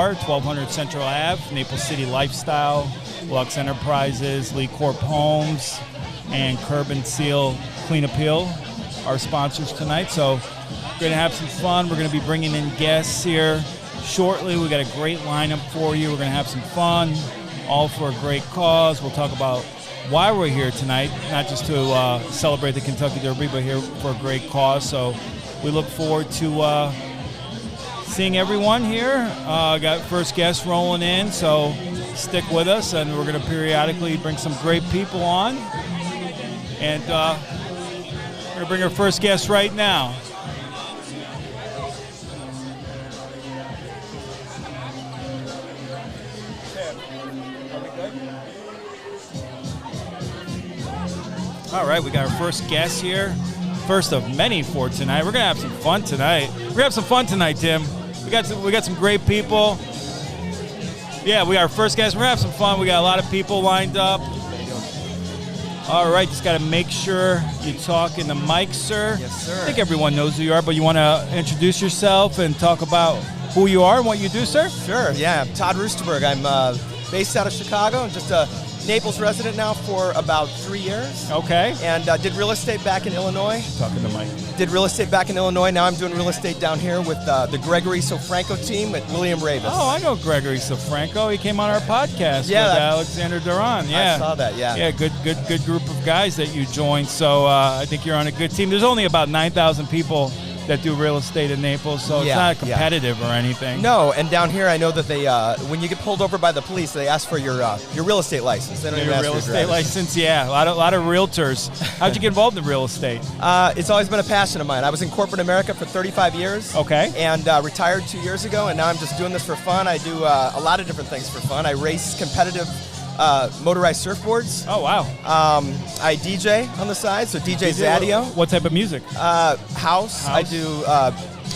1200 Central Ave, Naples City Lifestyle, Lux Enterprises, Lee Corp Homes, and Curb and Seal Clean Appeal, our sponsors tonight. So we're going to have some fun. We're going to be bringing in guests here shortly. We got a great lineup for you. We're going to have some fun, all for a great cause. We'll talk about why we're here tonight, not just to celebrate the Kentucky Derby, but here for a great cause. So we look forward to seeing everyone here. Got first guest rolling in, so stick with us, and we're going to periodically bring some great people on. And we're going to bring our first guest right now. All right, we got our first guest here. First of many for tonight. We're going to have some fun tonight. We're going to have some fun tonight, Tim. We got some great people. Yeah, we got our first guest. We're going to have some fun. We got a lot of people lined up. All right, just got to make sure you talk in the mic, sir. Yes, sir. I think everyone knows who you are, but you want to introduce yourself and talk about who you are and what you do, sir? Sure, yeah. I'm Todd Roosterberg. I'm based out of Chicago. I'm just a Naples resident now for about 3 years. Okay. And did real estate back in Illinois. Talking to Mike. Did real estate back in Illinois. Now I'm doing real estate down here with the Gregory Sofranco team at William Ravis. Oh, I know Gregory Sofranco. He came on our podcast with Alexander Duran. Yeah, I saw that. Yeah. Yeah, good group of guys that you joined. So I think you're on a good team. There's only about 9,000 people that do real estate in Naples, so it's not competitive or anything. No, and down here I know that they, when you get pulled over by the police, they ask for your real estate license. They don't even ask real for estate license, yeah. A lot of realtors. How'd you get involved in real estate? It's always been a passion of mine. I was in corporate America for 35 years. Okay. And retired 2 years ago, and now I'm just doing this for fun. I do a lot of different things for fun. I race competitive motorized surfboards. Oh, wow. I DJ on the side, so DJ Zadio. What type of music? House. I do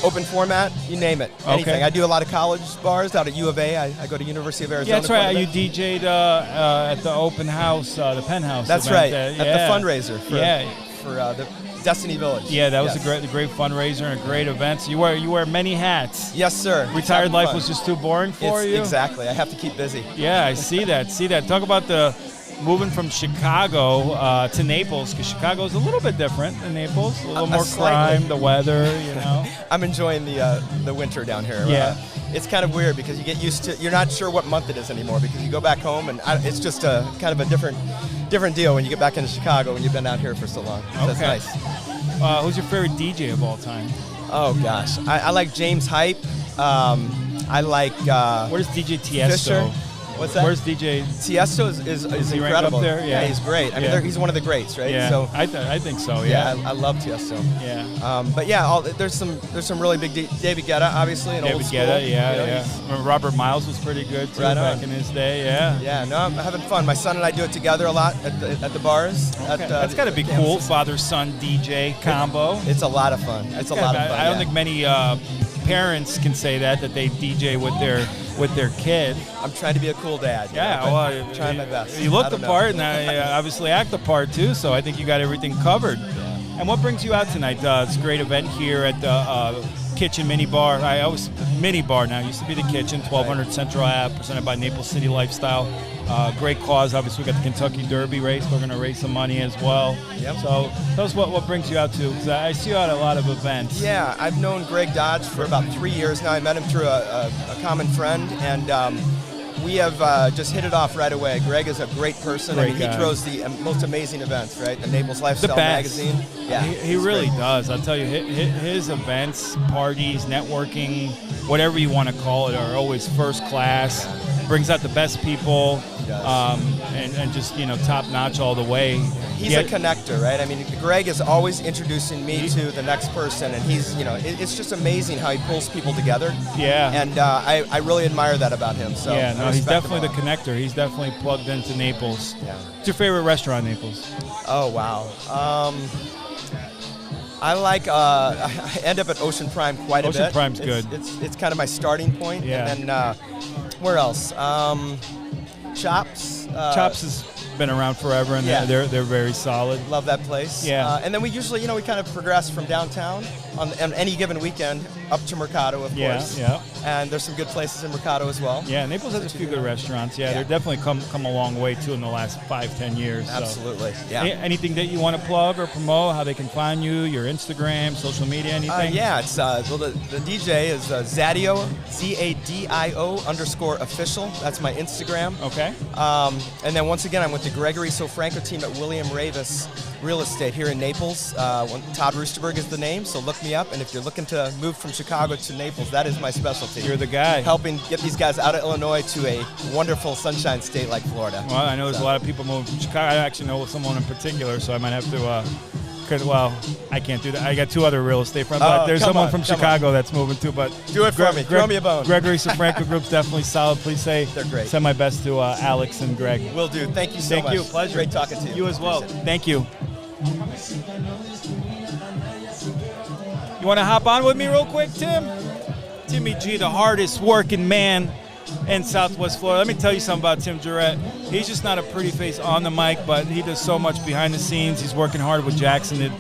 open format, you name it. Anything. Okay. I do a lot of college bars out at U of A. I go to University of Arizona. Yeah, that's right. You DJ'd at the open house, the Penthouse. That's event. right. At the fundraiser for the Destiny Village. Yeah, that was a great fundraiser and a great event. So you wear many hats. Yes, sir. Retired life was just too boring for you? Exactly. I have to keep busy. Yeah, I see that. Talk about the moving from Chicago to Naples, because Chicago is a little bit different than Naples. A little more crime, the weather, you know. I'm enjoying the winter down here. Yeah. It's kind of weird because you get used to, you're not sure what month it is anymore because you go back home and it's just a kind of a different deal when you get back into Chicago when you've been out here for so long. So okay. That's nice. Who's your favorite DJ of all time? Oh gosh, I like James Hype. I like. Where's DJ Tiesto? Fisher. What's that? Where's DJ? Tiesto is he ranked incredible. up there? Yeah, he's great. I mean, he's one of the greats, right? Yeah, so, I think so. Yeah, I love Tiesto. Yeah. But yeah, there's some really big David Guetta, obviously, and old school. David Guetta, Remember Robert Miles was pretty good too back in his day. Yeah. Yeah. No, I'm having fun. My son and I do it together a lot at the bars. Okay. That's got to be cool, father-son DJ combo. It's a lot of fun. It's a lot of fun. I don't think many parents can say that they DJ with their kid. I'm trying to be a cool dad. I'm trying my best. You look the part, and I obviously act the part too. So I think you got everything covered. Yeah. And what brings you out tonight? It's a great event here at the Kitchen Mini Bar. Mini Bar now. It used to be the Kitchen, 1200 Central Ave, presented by Naples City Lifestyle. Great cause. Obviously, we got the Kentucky Derby race. We're going to raise some money as well. Yep. So tell us what brings you out to, because I see you at a lot of events. Yeah, I've known Greg Dodge for about 3 years now. I met him through a common friend, and we have just hit it off right away. Greg is a great person. He throws the most amazing events, right? The Naples Lifestyle magazine. Yeah, he really does. I'll tell you, his events, parties, networking, whatever you want to call it, are always first class. Brings out the best people, and just top notch all the way. He's a connector, right? I mean, Greg is always introducing me to the next person, and he's it's just amazing how he pulls people together. Yeah. And I really admire that about him. So yeah, no, he's definitely the connector. He's definitely plugged into Naples. Yeah. What's your favorite restaurant in Naples? Oh wow. I like. I end up at Ocean Prime quite a bit. Ocean Prime's good. It's kind of my starting point. Yeah. And then where else? Chops. Chops is been around forever, and Yeah. they're very solid. Love that place. Yeah. And then we usually, we kind of progress from downtown on any given weekend up to Mercado, of course. Yeah. And there's some good places in Mercado as well. Yeah, Naples has a few good restaurants. Yeah, Yeah. they're definitely come a long way too in the last 5-10 years. So. Absolutely. Yeah. Anything that you want to plug or promote? How they can find you? Your Instagram, social media, anything? Yeah, it's the DJ is Zadio, ZADIO_official. That's my Instagram. Okay. And then once again, I'm with the Gregory Sofranco team at William Ravis Real Estate here in Naples. Todd Roosterberg is the name, so look me up. And if you're looking to move from Chicago to Naples, that is my specialty. You're the guy. Helping get these guys out of Illinois to a wonderful sunshine state like Florida. Well, I know there's a lot of people moving from Chicago. I actually know someone in particular, so I might have to. I can't do that. I got 2 other real estate friends, but there's someone from Chicago that's moving too. But do it for me. Throw me a bone. Gregory Sofranco Group's definitely solid. Please say they're great. Send my best to Alex and Greg. Will do. Thank you so much. Thank you. Pleasure. Great talking to you. You as well. Thank you. You want to hop on with me real quick, Tim? Timmy G, the hardest working man in Southwest Florida. Let me tell you something about Tim Jarrett. He's just not a pretty face on the mic, but he does so much behind the scenes. He's working hard with Jackson to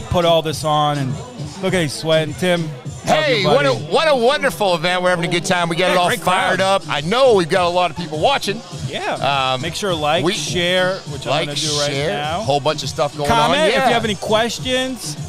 put all this on, and look at he's sweating. Tim, hey, what a wonderful event. We're having a good time. We got it all fired up. I know we've got a lot of people watching. Yeah. Make sure share, which I'm going to do right now. A whole bunch of stuff going Comment on. if you have any questions.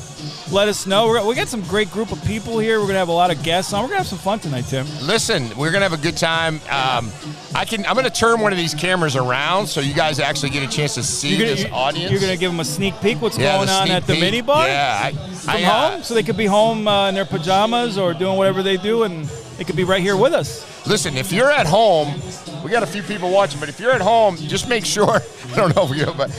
Let us know. We got some great group of people here. We're going to have a lot of guests on. We're going to have some fun tonight, Tim. Listen, we're going to have a good time. I'm going to turn one of these cameras around so you guys actually get a chance to see this audience. You're going to give them a sneak peek what's going on at the mini bar? Yeah. From home? So they could be home in their pajamas or doing whatever they do, and they could be right here with us. Listen, if you're at home, we got a few people watching, but if you're at home, just make sure, I don't know if you know, but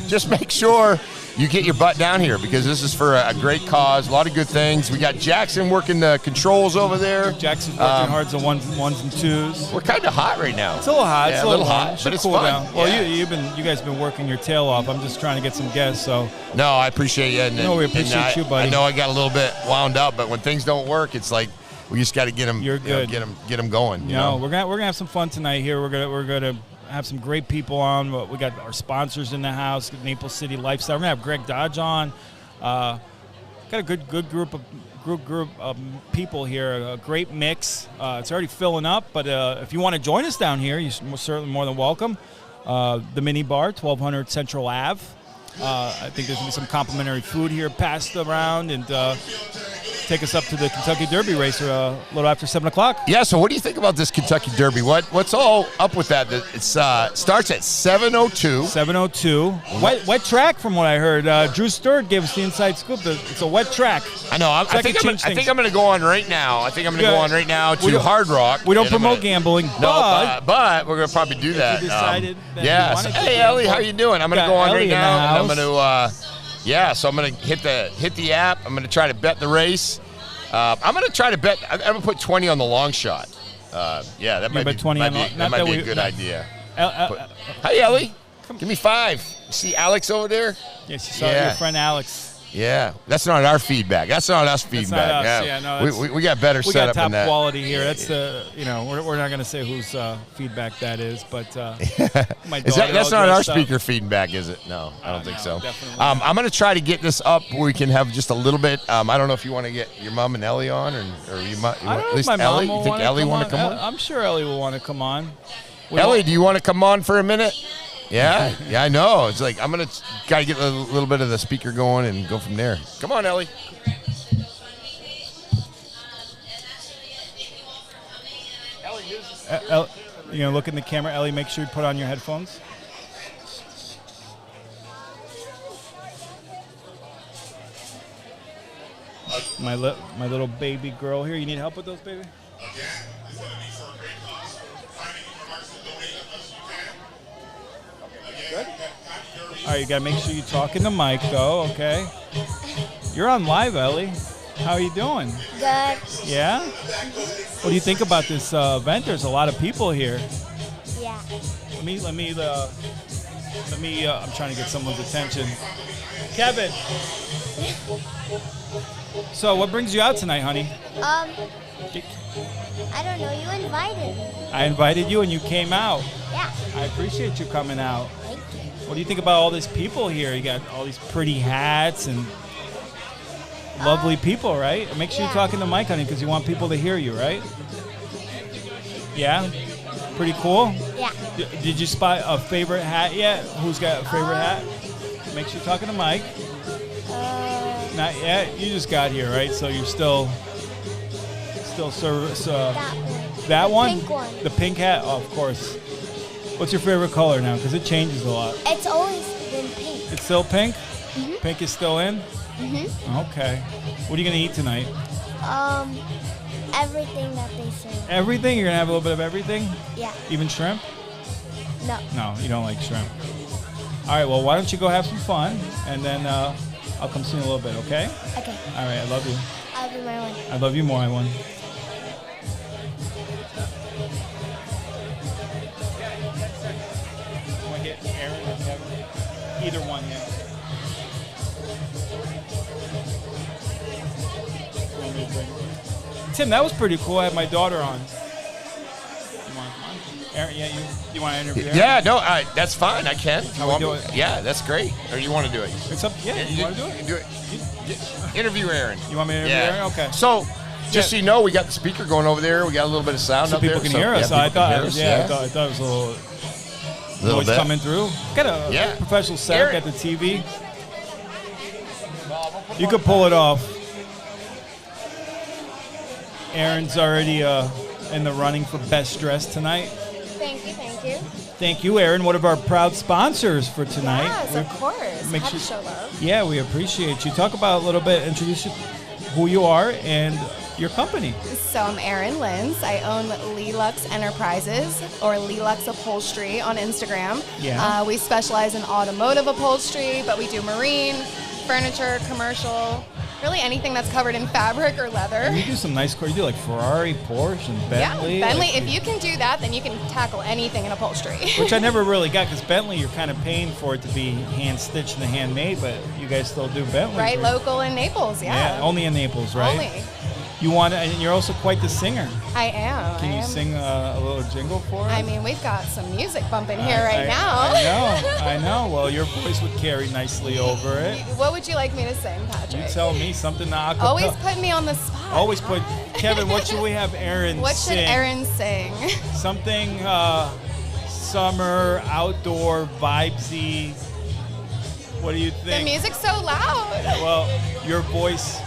just make sure you get your butt down here because this is for a great cause, a lot of good things. We got Jackson working the controls over there. Jackson's working hard on ones and twos. We're kind of hot right now. It's a little hot. Yeah, it's a little hot, but it's cool fun. Down. Well, yeah. you guys have been working your tail off. I'm just trying to get some guests. So no, I appreciate you. No, we appreciate you, buddy. I know I got a little bit wound up, but when things don't work, it's like we just got to get them. You're good. Get them going. You know, we're gonna have some fun tonight here. We're gonna have some great people on. We got our sponsors in the house, Naples City Lifestyle. We're gonna have Greg Dodge on. Got a good group of people here. A great mix. It's already filling up, but if you want to join us down here, you're certainly more than welcome. The mini bar, 1200 Central Ave. I think there's going to be some complimentary food here passed around, and take us up to the Kentucky Derby race a little after 7 o'clock. Yeah, so what do you think about this Kentucky Derby? What's all up with that? It starts at 7:02. 7:02. Wet track from what I heard. Drew Stewart gave us the inside scoop. It's a wet track. I know. I think I'm going to go on right now. To Hard Rock. We don't promote gambling. But we're going to probably do that. You decided that yeah. you Hey, Ellie, how you doing? I'm going to go on right now. And I'm going to so I'm going to hit the app. I'm going to try to bet the race. I'm going to try to bet. I'm going to put 20 on the long shot. That might be 20. That might be a good idea. Hey, Ellie, give me 5. You see Alex over there? Yes, you saw your friend Alex. Yeah, that's not our feedback. That's not us feedback. That's not us. We got better setup than that. We got top quality here. That's we're not going to say whose feedback that is, but that's not our speaker feedback, is it? No, I don't think so. I'm going to try to get this up where we can have just a little bit. I don't know if you want to get your mom and Ellie on, or you might. At least Ellie. You think Ellie want to come on? I'm sure Ellie will want to come on. Ellie, do you want to come on for a minute? Yeah, I know. It's like I'm gonna gotta get a little bit of the speaker going and go from there. Come on, Ellie. Look in the camera, Ellie. Make sure you put on your headphones. My little baby girl here. You need help with those, baby? Good. All right, you got to make sure you talk in the mic, though, okay? You're on live, Ellie. How are you doing? Good. Yeah? What do you think about this event? There's a lot of people here. Yeah. Let me. I'm trying to get someone's attention. Kevin. So, what brings you out tonight, honey? I don't know. You invited me. I invited you, and you came out. Yeah. I appreciate you coming out. Thank What do you think about all these people here? You got all these pretty hats and lovely people, right? Make sure you're talking to Mike, honey, because you want people to hear you, right? Yeah? Pretty cool? Yeah. Did you spot a favorite hat yet? Who's got a favorite hat? Make sure you're talking to Mike. Not yet? You just got here, right? So you're still service. That one? The pink one. The pink hat? Oh, of course. What's your favorite color now? Because it changes a lot. It's always been pink. It's still pink? Mm-hmm. Pink is still in? Mm-hmm. Okay. What are you going to eat tonight? Everything that they serve. Everything? You're going to have a little bit of everything? Yeah. Even shrimp? No. No, you don't like shrimp. All right, well, why don't you go have some fun, and then I'll come see you in a little bit, okay? Okay. All right, I love you. I'll be my one. I love you more, I won. Want to get Aaron or Kevin? Either one, yeah. Want me to bring it? Tim, that was pretty cool. I had my daughter on. You want to come on? Aaron, yeah, you want to interview Aaron? Yeah, no, that's fine. I can. How we do it? Yeah, that's great. Or you want to do it? It's up. Yeah, you want to do it? Do it. Interview Aaron. You want me to interview Aaron? Okay. So, just so you know, we got the speaker going over there. We got a little bit of sound So up there. people can hear us. Yeah, I thought it yeah. was a little noise bit. coming through. Got a professional set at the TV. You could pull it off. Aaron's already in the running for best dress tonight. Thank you, thank you. Thank you, Aaron. One of our proud sponsors for tonight. Yes, of course. Make Have to sure- show love. Yeah, we appreciate you. Talk about a little bit, introduce who you are and your company. So I'm Erin Linz. I own Lelux Enterprises or Lelux Upholstery on Instagram. Yeah. We specialize in automotive upholstery, but we do marine, furniture, commercial, really anything that's covered in fabric or leather. And you do some nice cars. You do like Ferrari, Porsche, and Bentley. Yeah, Bentley. Like, If you can do that, then you can tackle anything in upholstery. which I never really got, because Bentley, you're kind of paying for it to be hand-stitched and handmade, but you guys still do Bentley. Right, local in Naples, yeah. Only in Naples, right? Only. You want, and you're also quite the singer. I am. Can I you am. sing a little jingle for us? I mean, we've got some music bumping here right now. I know. Well, your voice would carry nicely over it. What would you like me to sing, Patrick? You tell me something to acapella. Always put me on the spot. Always put. Kevin, what should we have Aaron What sing? should Erin sing? Something summer, outdoor, vibesy. What do you The think? music's so loud. Well, your voice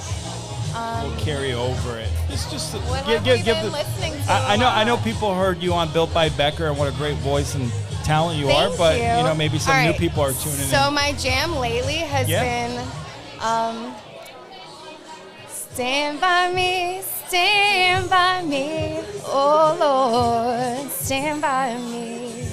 will carry over it. It's just What have we been listening to? I know people heard you on Built by Becker and what a great voice and talent you Thank are, but you. know maybe some All new right. people are tuning in. So my jam lately has Yeah. been Stand by me, oh Lord, stand by me.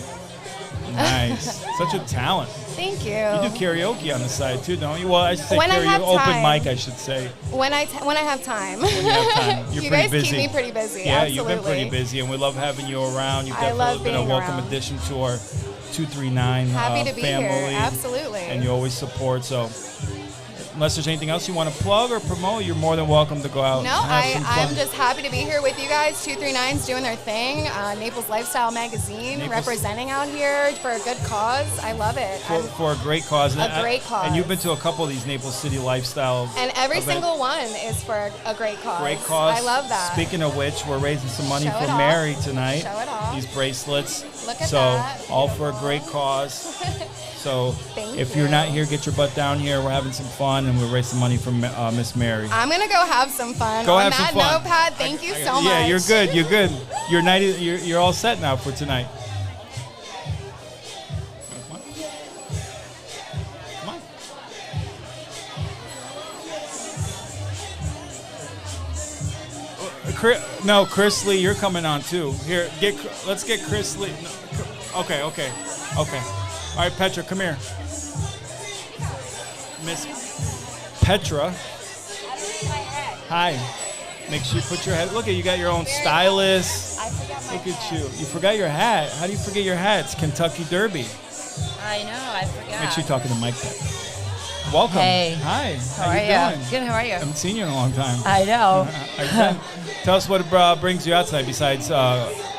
Nice, such a talent. Thank you. You do karaoke on the side too, don't you? Well, I should say When I have open time. mic, I should say. When I have time. When you have time. You're You pretty guys busy. keep me pretty busy. Yeah, absolutely. you've been pretty busy, and we love having you around. You've I love definitely been a being welcome around. addition to our 239 Happy to be family. here. Absolutely. And you always support. So, unless there's anything else you want to plug or promote, you're more than welcome to go out. No, and have some fun. I'm just happy to be here with you guys. 239's doing their thing. Naples Lifestyle Magazine Naples- representing out here for a good cause. I love it. for a great cause. A great cause. And you've been to a couple of these Naples City lifestyle. And every events. single one is for a great cause. Great cause. I love that. Speaking of which, we're raising some money Show for it off. Mary tonight. Show it off. These bracelets. Look at so that. all for a great cause. So Thank if you're you. not here, get your butt down here. We're having some fun, and we're raising money for Miss Mary. I'm going to go have some fun. Go On have that some fun. notepad, thank you so much. Yeah, you're good. You're good. You're all set now for tonight. Come on. Come on. No, Chris Lee, you're coming on too. Here, let's get Chris Lee. No, okay. All right, Petra, come here. Miss Petra. Hi. Make sure you put your hat. Look at you got your own stylist. I forgot my Look at hat. you. You forgot your hat. How do you forget your hat? It's Kentucky Derby. I know, I forgot. Make sure you're talking to Mike. Welcome. Hey. Hi. How How are you you? doing? Good, how are you? I haven't seen you in a long time. I know. Tell us what brings you out tonight besides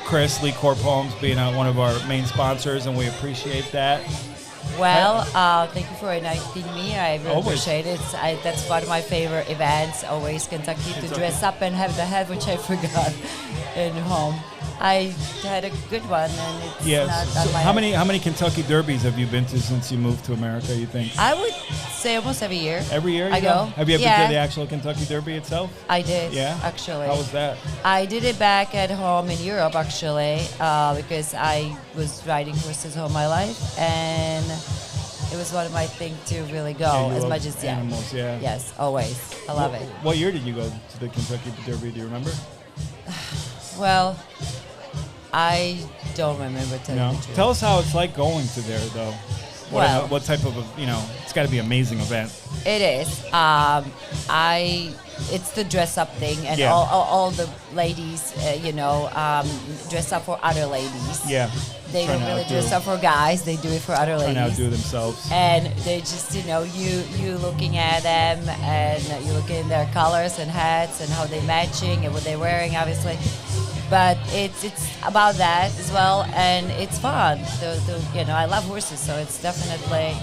Chris, Lee Corp Homes, being one of our main sponsors, and we appreciate that. Well, thank you for inviting me. I really appreciate it. That's one of my favorite events, always Kentucky, to dress up and have the hat, which I forgot in home. I had a good one, and it's not on my how many Kentucky Derbies have you been to since you moved to America, you think? I would say almost every year. Every year I go. Have you ever been to the actual Kentucky Derby itself? I did, Yeah? actually. How was that? I did it back at home in Europe, actually, because I was riding horses all my life, and it was one of my things to really go as much as animals, yeah. Yes, always. I love it. What year did you go to the Kentucky Derby? Do you remember? Well, I don't remember telling the truth. Tell us how it's like going to there, though. What type of it's got to be an amazing event. It is. It's the dress up thing, and all the ladies, dress up for other ladies. Yeah. They don't really dress up for guys. They do it for other ladies. Trying to outdo themselves. And they just, you looking at them, and you look in their colors and hats and how they're matching and what they're wearing, obviously. But it's about that as well, and it's fun. I love horses, so it's definitely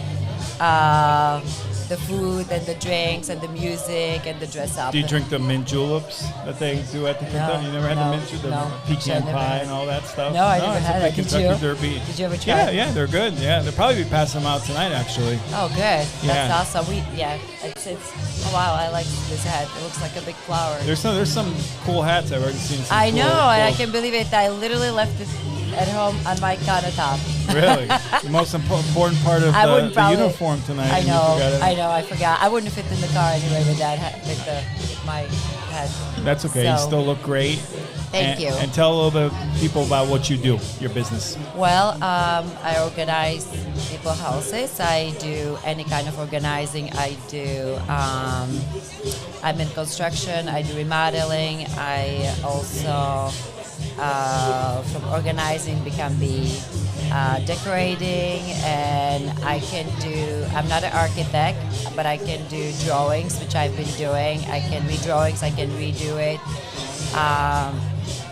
the food and the drinks and the music and the dress up. Do you drink the mint juleps that they do at the Kentucky? You never had the mint julep, pecan pie and all that stuff? No, I never had it. Did you? Derby. Did you ever try? Yeah, they're good. Yeah, they'll probably be passing them out tonight, actually. Oh, good. Yeah. That's awesome. Oh wow, I like this hat. It looks like a big flower. There's some cool hats I've already seen. I know, and I can believe it. I literally left it at home on my countertop. Really? The most important part of the uniform tonight. I know, I forgot. I wouldn't fit in the car anyway with that hat, with my hat. That's okay. So, you still look great. Thank you. And tell a little bit of people about what you do, your business. Well, I organize people houses. I do any kind of organizing. I do. I'm in construction. I do remodeling. I also, from organizing, become the decorating, and I can do. I'm not an architect, but I can do drawings, which I've been doing. I can read drawings. I can redo it.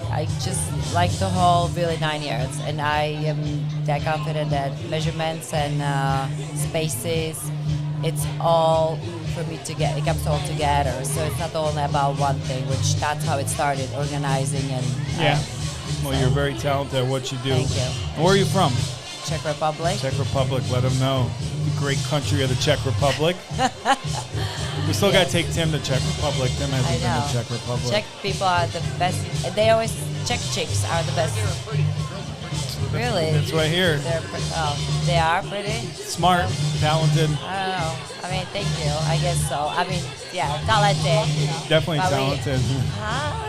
I just like the whole really 9 years, and I am that confident that measurements and spaces, it's all for me to get. It comes all together, so it's not only about one thing, which that's how it started, organizing and. Well, you're very talented at what you do. Thank you. And where are you from? Czech Republic. Czech Republic. Let them know. The great country of the Czech Republic. We still got to take Tim to Czech Republic. Tim hasn't been to Czech Republic. Czech people are the best. Czech chicks are the best. Really? That's what I hear. They are pretty? Smart, talented. I don't know. I mean, thank you. I guess so. I mean, talented. Definitely talented. Hi.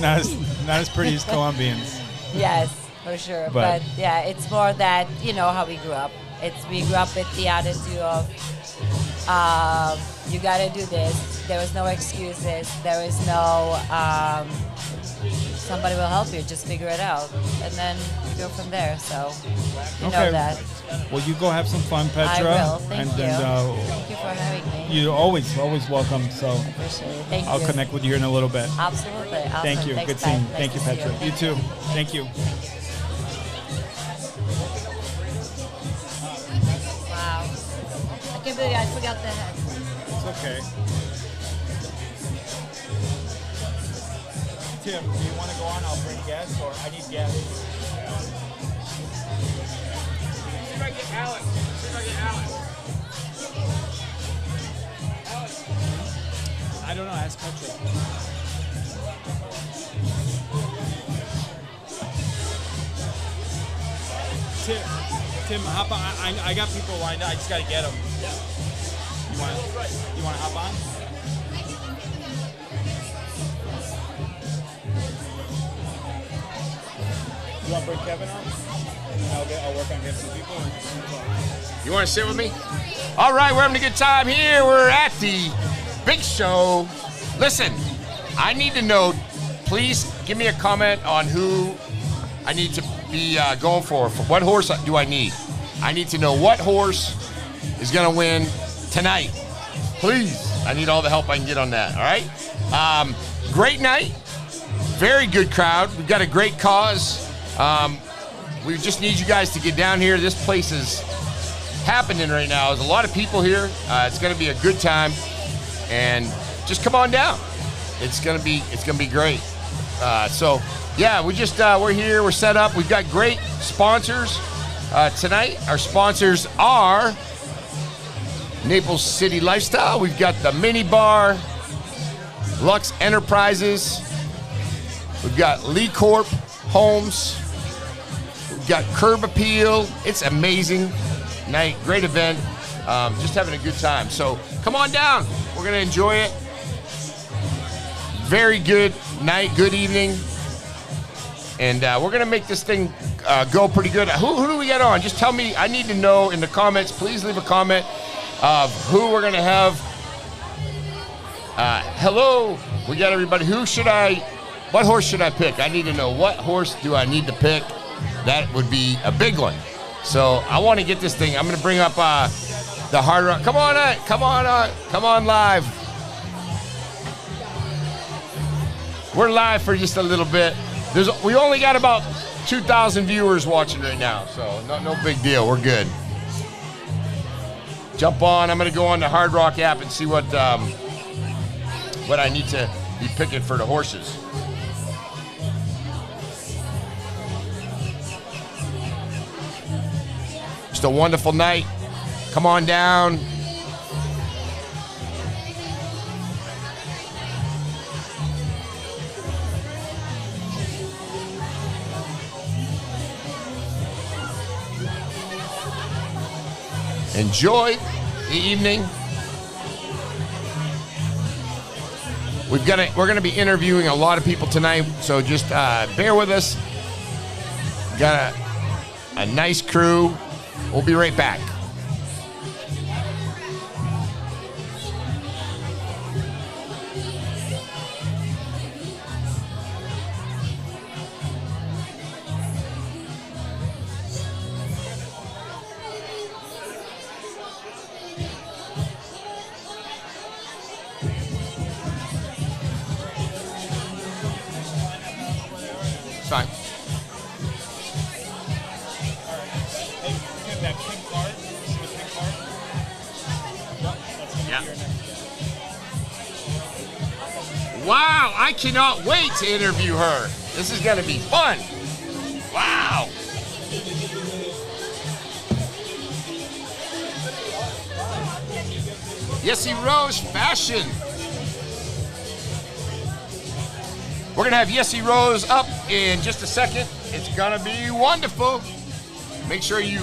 Not as pretty as Colombians. Yes, for sure. But yeah, it's more that, how we grew up. We grew up with the attitude of, you gotta do this. There was no excuses. There was no, somebody will help you. Just figure it out. And then you go from there. So, you know that. Well, you go have some fun, Petra. I will. Thank you. Thank you for having me. You're always welcome. So appreciate it. Thank you. I'll connect with you in a little bit. Absolutely. Awesome. Thank you. Thanks, Good seeing you. Nice Thank you, Petra. You too. Thank you. Wow. I can't believe I forgot the hat. It's okay. Tim, do you want to go on? I'll bring guests, or I need guests. See if I get Alex. I don't know. Ask Petra. Tim, hop on. I got people lined up. I just got to get them. You want to hop on? You want to bring Kevin on? I'll work on getting some people. You want to sit with me? All right, we're having a good time here. We're at the big show. Listen, I need to know, please give me a comment on who I need to be going for. What horse do I need? I need to know what horse is going to win tonight. Please, I need all the help I can get on that, all right? Great night. Very good crowd. We've got a great cause. We just need you guys to get down here. This place is happening right now. There's a lot of people here. It's going to be a good time, and just come on down. It's going to be great. So yeah, we're here. We're set up. We've got great sponsors tonight. Our sponsors are Naples City Lifestyle. We've got the Mini Bar, Lux Enterprises. We've got Lee Corp Homes. We've got Curb Appeal. It's amazing night, great event. Just having a good time. So come on down. We're gonna enjoy it. Very good night, good evening, and we're gonna make this thing go pretty good. Who do we get on? Just tell me. I need to know in the comments. Please leave a comment of who we're gonna have. Hello, we got everybody. What horse should I pick? I need to know what horse do I need to pick. That would be a big one. So I want to get this thing. I'm going to bring up the Hard Rock. Come on live. We're live for just a little bit. We only got about 2,000 viewers watching right now, so no big deal. We're good. Jump on. I'm going to go on the Hard Rock app and see what I need to be picking for the horses. Just a wonderful night. Come on down. Enjoy the evening. We're gonna be interviewing a lot of people tonight, so just bear with us. Got a nice crew. We'll be right back. Fine. Yeah. Wow, I cannot wait to interview her. This is going to be fun. Wow. Yessie Rose Fashion. We're going to have Yessie Rose up in just a second. It's going to be wonderful. Make sure you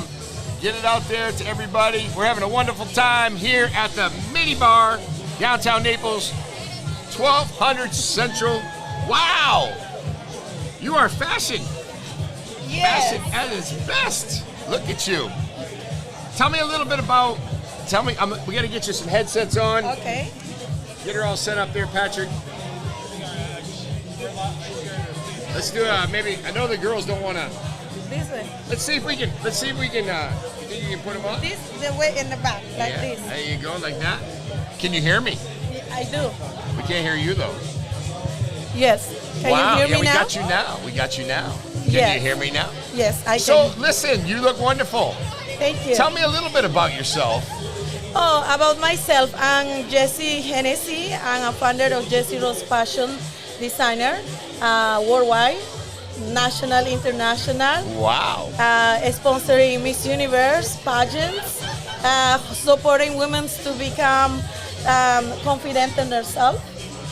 get it out there to everybody. We're having a wonderful time here at the Mini Bar, downtown Naples, 1200 Central. Wow! You are fashion. Yes. Fashion at its best. Look at you. Tell me a little bit about, we got to get you some headsets on. Okay. Get her all set up there, Patrick. Let's do maybe, I know the girls don't want to. This way. Let's see if we can, you think you can put them on? This the way in the back, like this. There you go, like that. Can you hear me? I do. We can't hear you though. Yes. Can Wow, you hear me we now? We got you now. Can Yes. you hear me now? Yes, I can. So listen, you look wonderful. Thank you. Tell me a little bit about yourself. Oh, about myself, I'm Jessie Hennessy. I'm a founder of Jessie Rose Fashion Designer, worldwide, national, international. Wow. Sponsoring Miss Universe pageants, supporting women to become confident in themselves,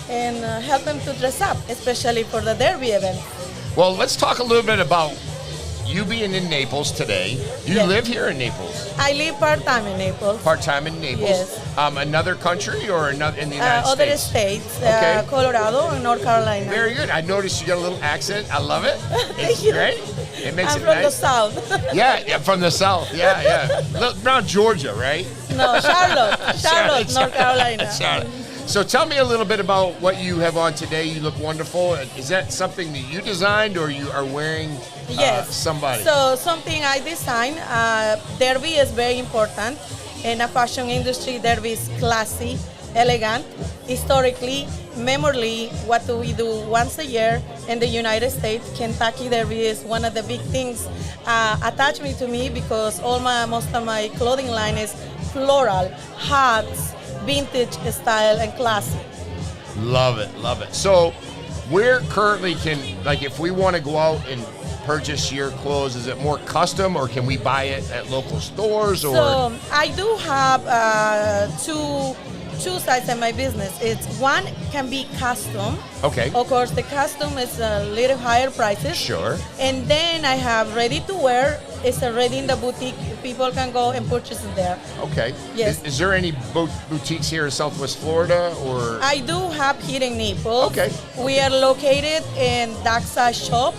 and help them to dress up, especially for the Derby event. Well, let's talk a little bit about you being in Naples today. You Yes. live here in Naples, I live part-time in Naples. part-time in Naples. Yes. Another country or another in the United Other States? states, Okay. Colorado and North Carolina. Very good. I noticed you got a little accent. I love it. Thank It's you. great. It makes I'm it from the nice. South. Yeah, from the South. Yeah. Around Georgia, right? No, Charlotte, North Carolina. Charlotte. So tell me a little bit about what you have on today. You look wonderful. Is that something that you designed or you are wearing Yes. somebody? So something I designed. Derby is very important in the fashion industry. Derby is classy, elegant, historically, memorably, what do we do once a year in the United States? Kentucky Derby is one of the big things attached me to me because most of my clothing line is floral, hats, vintage style, and classic. Love it, love it. So, where currently can, like, if we want to go out and purchase your clothes, is it more custom or can we buy it at local stores? Or So I do have two sides in my business. It's one can be custom. Okay. Of course, the custom is a little higher prices. Sure. And then I have ready to wear. It's already in the boutique. People can go and purchase it there. Okay. Yes. Is there any boutiques here in Southwest Florida or? I do have here in Naples. Okay. We are located in Daxa Shop,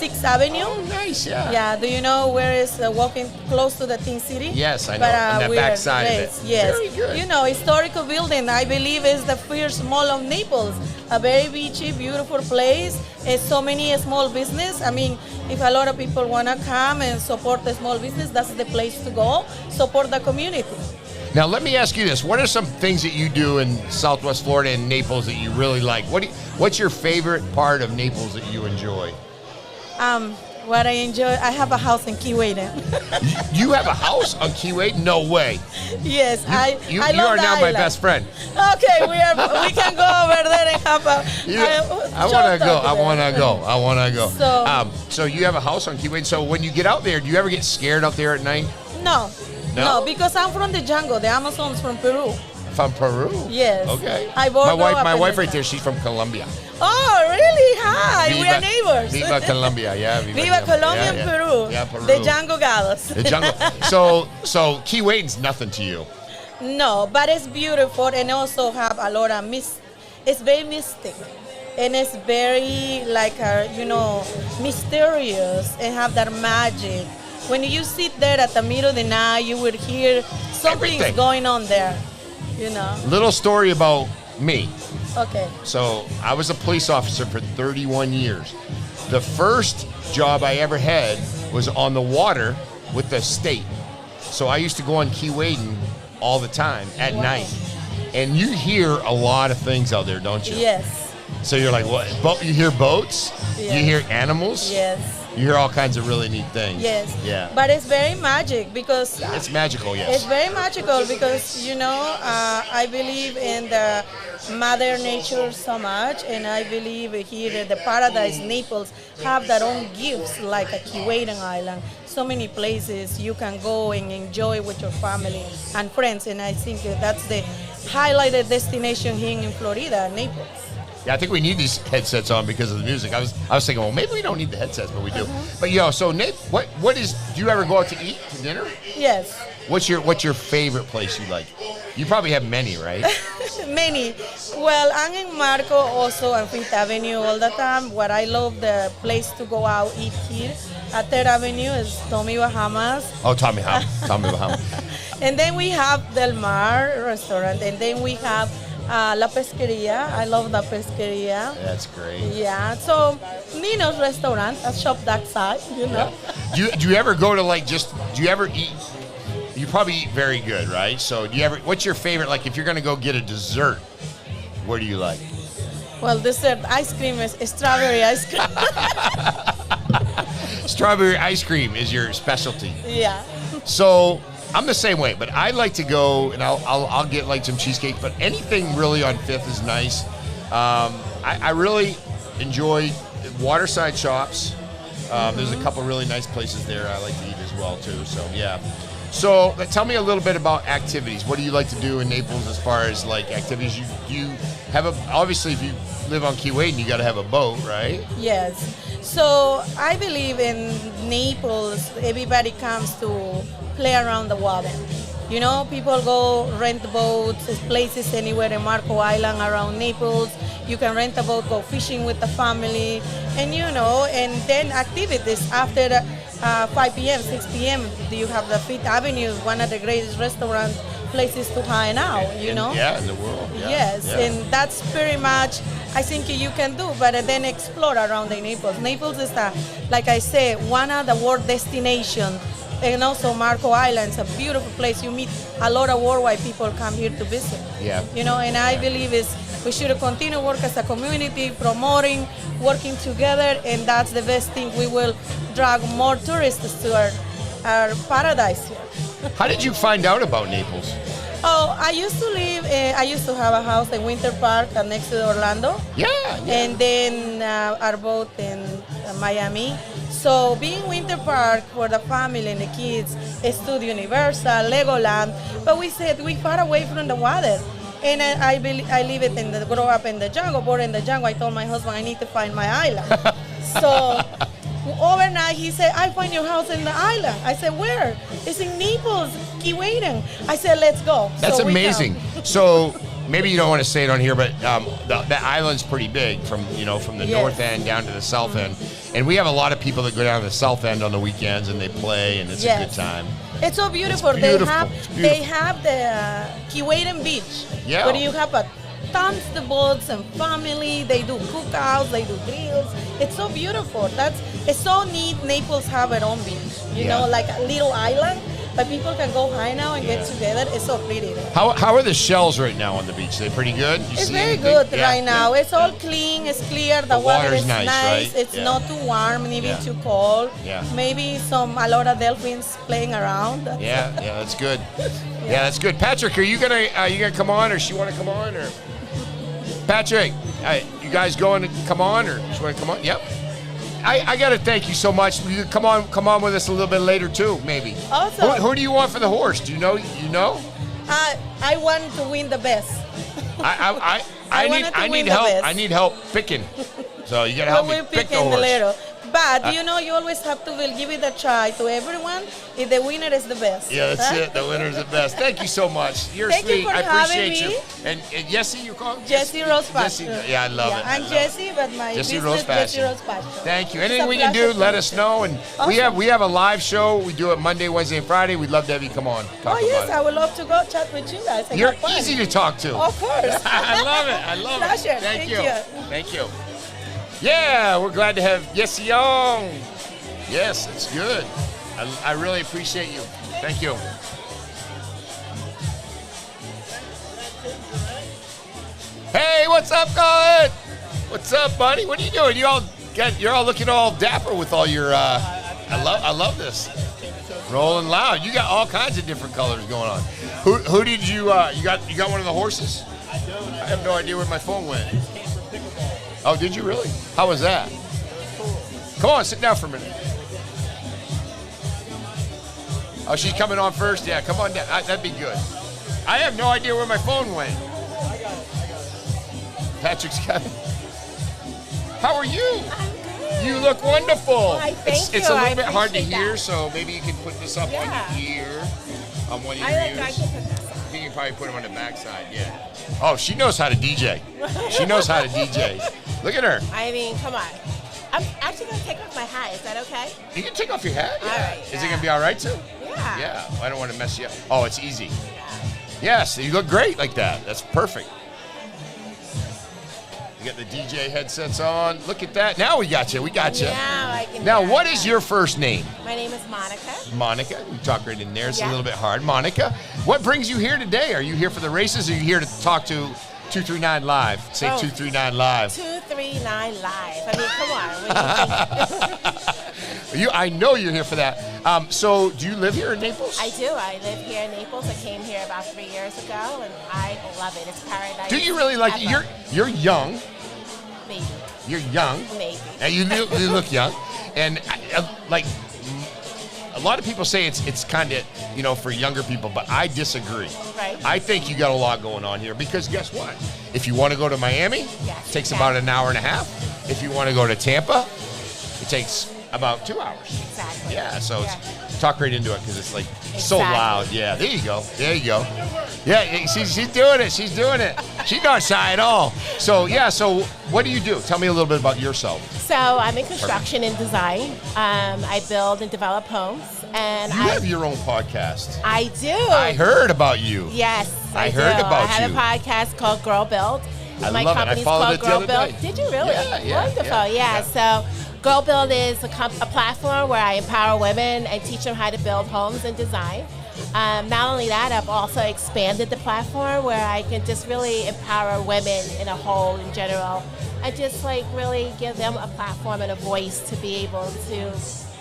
6th Avenue. Oh, nice, yeah. Yeah, do you know where is walking close to the Teen City? Yes, I know, But, on that we back are side of it. raised, yes. Very good. You know, historical building, I believe is the first mall of Naples. A very beachy, beautiful place. It's so many small business. I mean, if a lot of people want to come and support the small business, that's the place to go. Support the community. Now, let me ask you this. What are some things that you do in Southwest Florida and Naples that you really like? What's your favorite part of Naples that you enjoy? What I enjoy, I have a house in Key Wade. You have a house on Key Wade? No way. Yes, I You love are the now my island. best friend. Okay, we can go over there and have a. I want to go. I want to go. I want to go. So you have a house on Key Wade. So when you get out there, do you ever get scared out there at night? No, No? because I'm from the jungle. The Amazon's from Peru. From Peru? Yes. Okay. I border my up wife in right the- there, she's from Colombia. Oh, really? Hi, we are neighbors. Viva Colombia, yeah. Viva Colombia and yeah, Peru. Yeah, Peru. The jungle goddess. The jungle. So Key Wade's nothing to you. No, but it's beautiful and also have a lot of it's very mystic. And it's very mysterious and have that magic. When you sit there at the middle of the night, you would hear something's Everything. going on there, you know. Little story about me. Okay. So I was a police officer for 31 years. The first job I ever had was on the water with the state. So I used to go on Key Waden all the time at night. And you hear a lot of things out there, don't you? Yes. So you're like, what? You hear boats? Yes. You hear animals? Yes. You hear all kinds of really neat things. Yes. Yeah. But it's very magic because It's magical, yes. it's very magical because I believe in the Mother Nature so much, and I believe here the Paradise Naples have their own gifts like a Key Wade Island. So many places you can go and enjoy with your family and friends, and I think that's the highlighted destination here in Florida, Naples. Yeah, I think we need these headsets on because of the music. I was thinking, well, maybe we don't need the headsets, but we do. But so Nate, do you ever go out to eat, to dinner? Yes. What's your favorite place you like? You probably have many, right? Many. Well, I'm in Marco also on Fifth Avenue all the time. What I love the place to go out eat here at Third Avenue is Tommy Bahamas. Oh, Tommy Bahama. And then we have Del Mar restaurant, and then we have La Pesqueria. I love La Pesqueria. That's great. Yeah. So Nino's restaurant, a shop that side, you know. Yeah. Do you ever go to do you ever eat? You probably eat very good, right? So what's your favorite, like if you're gonna go get a dessert, what do you like? Well, dessert ice cream is strawberry ice cream. Strawberry ice cream is your specialty. Yeah. So I'm the same way, but I like to go and I'll get like some cheesecake, but anything really on Fifth is nice. I really enjoy Waterside Shops. There's a couple really nice places there I like to eat as well too. So yeah. So tell me a little bit about activities. What do you like to do in Naples as far as like activities? You have obviously if you live on Key Wade, you got to have a boat, right? Yes. So I believe in Naples, everybody comes to play around the water. You know, people go rent boats, there's places anywhere in Marco Island around Naples. You can rent a boat, go fishing with the family, and and then activities after 5 p.m., 6 p.m. You have the Fifth Avenue, one of the greatest restaurant places to hang out, know? Yeah, in the world. Yeah. Yes, yeah. and that's pretty much I think you can do, but then explore around the Naples. Naples is, like I say, one of the world destination and also Marco Island. It's a beautiful place. You meet a lot of worldwide people come here to visit. Yeah. And I believe we should continue work as a community, promoting, working together, and that's the best thing. We will drag more tourists to our paradise here. How did you find out about Naples? Oh, I used to have a house in Winter Park next to Orlando. Yeah. And then our boat in Miami. So being Winter Park for the family and the kids, Studio Universal, Legoland, but we said we far away from the water. And I grow up in the jungle, born in the jungle. I told my husband I need to find my island. So overnight he said, I find your house in the island. I said, where? It's in Naples, Key Wayden. I said, let's go. That's so amazing. So maybe you don't want to say it on here, but the island's pretty big from the north end down to the south end. And we have a lot of people that go down to the south end on the weekends and they play, and it's a good time. It's so beautiful. It's beautiful. They have the Key Wayden Beach, where you have tons of boats and family. They do cookouts, they do grills. It's so beautiful. It's so neat. Naples have their own beach, you know, like a little island. But people can go high now and get together. It's so pretty there. How are the shells right now on the beach? Are they pretty good? It's very good right now. It's all clean. It's clear. The water is nice. Right? It's not too warm, maybe too cold. Yeah. Maybe a lot of dolphins playing around. That's good. Yeah, that's good. Patrick, are you gonna come on, or she want to come on, or Patrick? You guys going to come on, or you want to come on? Yep. I got to thank you so much. You come on with us a little bit later too, maybe. Awesome. Who do you want for the horse? Do you know? I want to win the best. I need help. I need help picking. So you got to help me pick the horse. But you always have to give it a try to everyone. If the winner is the best. Yeah, that's it. The winner is the best. Thank you so much. You're Thank sweet. You for I appreciate having you. me. And Jessie, you call me? Jessie Rose Pastor. Yeah, I love it. I'm Jessie, but my Jessie business Rose Jessie Rose Pastor. Thank you. Anything we can do, let us know. And awesome. we have a live show. We do it Monday, Wednesday, and Friday. We'd love to have you come on. I would love to go chat with you guys. You're easy to talk to. Of course. I love it. I love Pleasure. it. Thank you. Thank you. Yeah, we're glad to have Jessie Young. Yes, it's good. I really appreciate you. Thank you. Hey, what's up, Colin? What's up, buddy? What are you doing? You're all looking all dapper with all your. I love this. Rolling loud. You got all kinds of different colors going on. Who did you? You got one of the horses? I don't. I have no idea where my phone went. Oh, did you really? How was that? It was cool. Come on, sit down for a minute. Oh, she's coming on first? Yeah, come on down. That'd be good. I have no idea where my phone went. I got it. Patrick's got it. How are you? I'm good. You look wonderful. Thank you. It's a little bit hard to hear, so maybe you can put this up on your ear. On one of your ears. I can put this up. You can probably put them on the backside, yeah. Oh, she knows how to DJ. She knows how to DJ. Look at her. I mean, come on. I'm actually going to take off my hat. Is that okay? You can take off your hat? Yeah. All right. Is it going to be all right, too? Yeah. Yeah. I don't want to mess you up. Oh, it's easy. Yeah. Yes, you look great like that. That's perfect. You got the DJ headsets on. Look at that. Now we got you. We got you. Now I can. Now, what is your first name? My name is Monica. Monica. You talk right in there. It's a little bit hard. Monica, what brings you here today? Are you here for the races, or are you here to talk to 239 Live? Say 239 Live. 239 Live. I mean, come on. What do you think? I know you're here for that. So, do you live here in Naples? I do. I live here in Naples. I came here about 3 years ago, and I love it. It's paradise. Do you really like it? You're young. Maybe. You're young. Maybe. And you look young. And, like, a lot of people say it's kind of, for younger people, but I disagree. Right. I think you got a lot going on here because guess what? If you want to go to Miami, it takes about an hour and a half. If you want to go to Tampa, it takes about 2 hours. Exactly. Yeah, so it's talk right into it because it's like so loud. Yeah, there you go. There you go. Yeah, she's doing it. She's doing it. She's not shy at all. So, so what do you do? Tell me a little bit about yourself. So I'm in construction and design. I build and develop homes. And you have your own podcast. I do. I heard about you. Yes, I heard about you. I have a podcast called Girl Build. I love it. I followed it the other day. Did you really? Yeah. Wonderful. Yeah. So Girl Build is a platform where I empower women and teach them how to build homes and design. Not only that, I've also expanded the platform where I can just really empower women in a whole in general and just like really give them a platform and a voice to be able to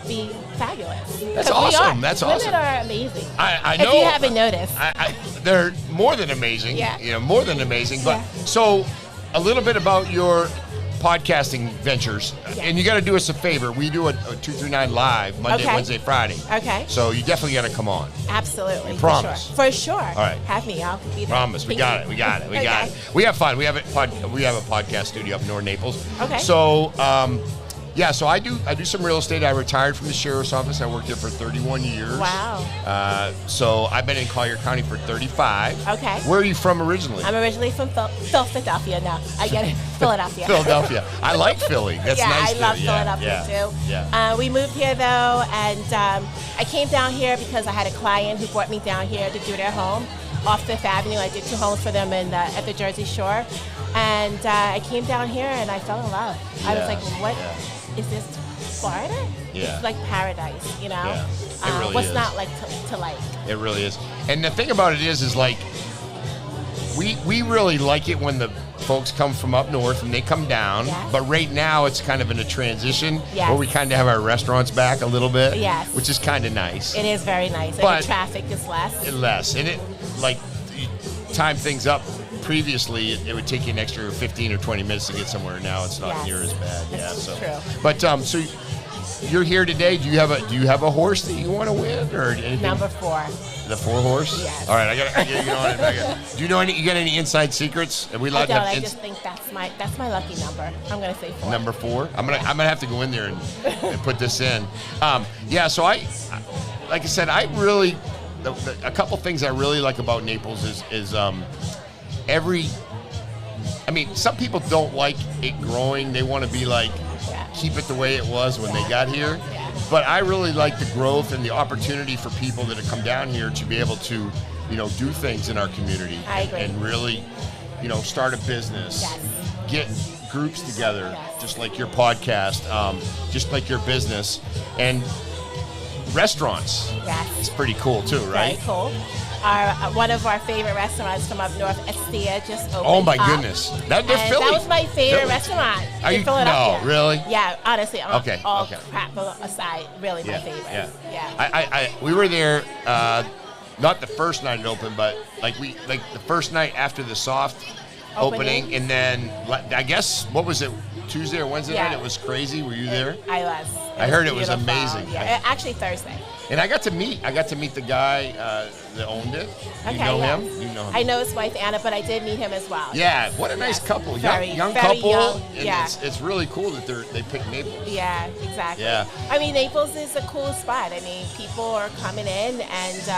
be fabulous. That's awesome. That's awesome. Women are amazing. I know. If you haven't noticed. They're more than amazing. Yeah. You know, more than amazing. But Yeah. so a little bit about your podcasting ventures. Yeah. And you got to do us a favor. We do a 239 live Monday, Okay. Wednesday, Friday. Okay. So you definitely got to come on. Absolutely. Promise. For sure. All right. Have me. I'll be there. Promise. We got it. We got it. We got it. We have fun. We have a podcast studio up north Naples. Okay. So yeah, so I do some real estate. I retired from the sheriff's office. I worked there for 31 years. Wow. So I've been in Collier County for 35. Okay. Where are you from originally? I'm originally from Philadelphia. No, I get it. Philadelphia. Philadelphia. I like Philly. That's yeah, nice. I love too. Philadelphia too. Yeah. We moved here though, and I came down here because I had a client who brought me down here to do their home off Fifth Avenue. I did 2 homes for them at the Jersey Shore, and I came down here and I fell in love. I was like, what? Is this Florida? Yeah. It's like paradise, you know? Yeah. It really what's is. not like to like? It really is. And the thing about it is like, we really like it when the folks come from up north and they come down. Yes. But right now it's kind of in a transition Yes. where we kind of have our restaurants back a little bit. Yes. Which is kind of nice. It is very nice. And But- the traffic is less. Less. And it, like, you time things up. Previously, it would take you an extra 15 or 20 minutes to get somewhere. Now it's not Yes. near as bad. That's so. true. But so you're here today. Do you have a horse that you want to win or anything? Number 4. The 4 horse. Yes. All right, I got to get on it. Do you know you got any inside secrets? Are we I allowed to don't. have I just think that's my lucky number. I'm gonna say 4. number 4? I'm gonna have to go in there and put this in. Yeah. So like I said, I really a couple things I really like about Naples is I mean, some people don't like it growing. They want to be like, keep it the way it was when they got here. Yeah. But I really like the growth and the opportunity for people that have come down here to be able to, do things in our community. I agree. And really, start a business. Yes. Get groups together, Yes. just like your podcast, just like your business. And restaurants. Yes. It's pretty cool too, right? Very cool. One of our favorite restaurants from up north, Estia, just opened Oh my up. goodness. They're And Philly. that was my favorite Philly. restaurant Are in you- Philadelphia. no, really? Yeah, honestly, Okay, all okay. crap aside, really my favorite. Yeah. We were there, not the first night it opened, but the first night after the soft opening, and then I guess what was it, Tuesday or Wednesday Yeah. night? It was crazy. Were you there? I was. I heard it was beautiful. amazing. Yeah, actually Thursday. And I got to meet the guy that owned it. Okay, You know yes. him? You know him. I know his wife Anna, but I did meet him as well. Yeah, what a nice Yes. couple. Very, young very couple. young, And yeah. it's really cool that they picked Naples. Yeah, exactly. Yeah. I mean, Naples is a cool spot. I mean, people are coming in, and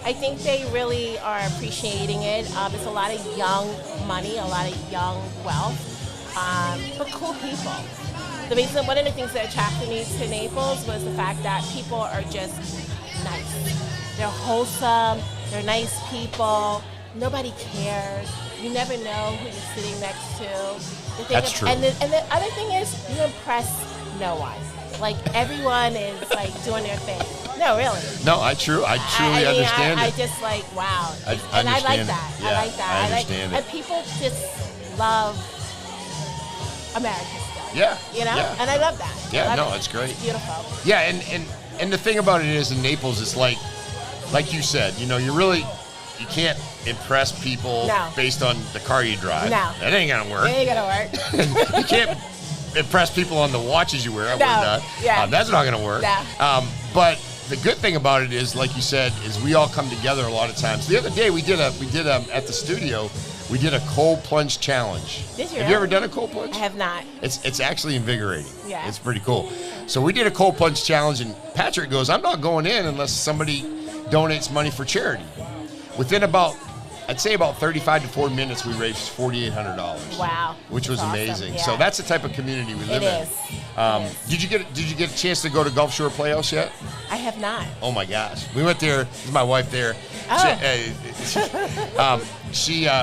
I think they really are appreciating it. It's a lot of young money, a lot of young wealth, but cool people. One of the things that attracted me to Naples was the fact that people are just nice. They're wholesome. They're nice people. Nobody cares. You never know who you're sitting next to. The thing That's is- true. And the other thing is, you impress no one. Like, everyone is like doing their thing. No, really. No, I truly understand I it. just like, wow. I And I like understand it. that. Yeah, I like that. I understand it. And people just love America still. Yeah. You know? Yeah. And I love that. I Yeah, love no, it. it's great. It's beautiful. Yeah, and the thing about it is in Naples, it's like you said, you can't impress people No. based on the car you drive. No. That ain't gonna work. It ain't gonna work. You can't impress people on the watches you wear. I would No. not. Yeah. That's not gonna work. No. But the good thing about it is, like you said, is we all come together a lot of times. The other day we did at the studio. We did a cold plunge challenge. Did you Have you ever really? done a cold plunge? I have not. It's actually invigorating. Yeah. It's pretty cool. So we did a cold plunge challenge, and Patrick goes, I'm not going in unless somebody donates money for charity. Within I'd say about 35 to 40 minutes, we raised $4,800. Wow. Which was That's awesome. amazing. Yeah. So that's the type of community we live It in. is. Did you get a chance to go to Gulf Shore Playhouse yet? I have not. Oh my gosh, we went there. This is my wife there.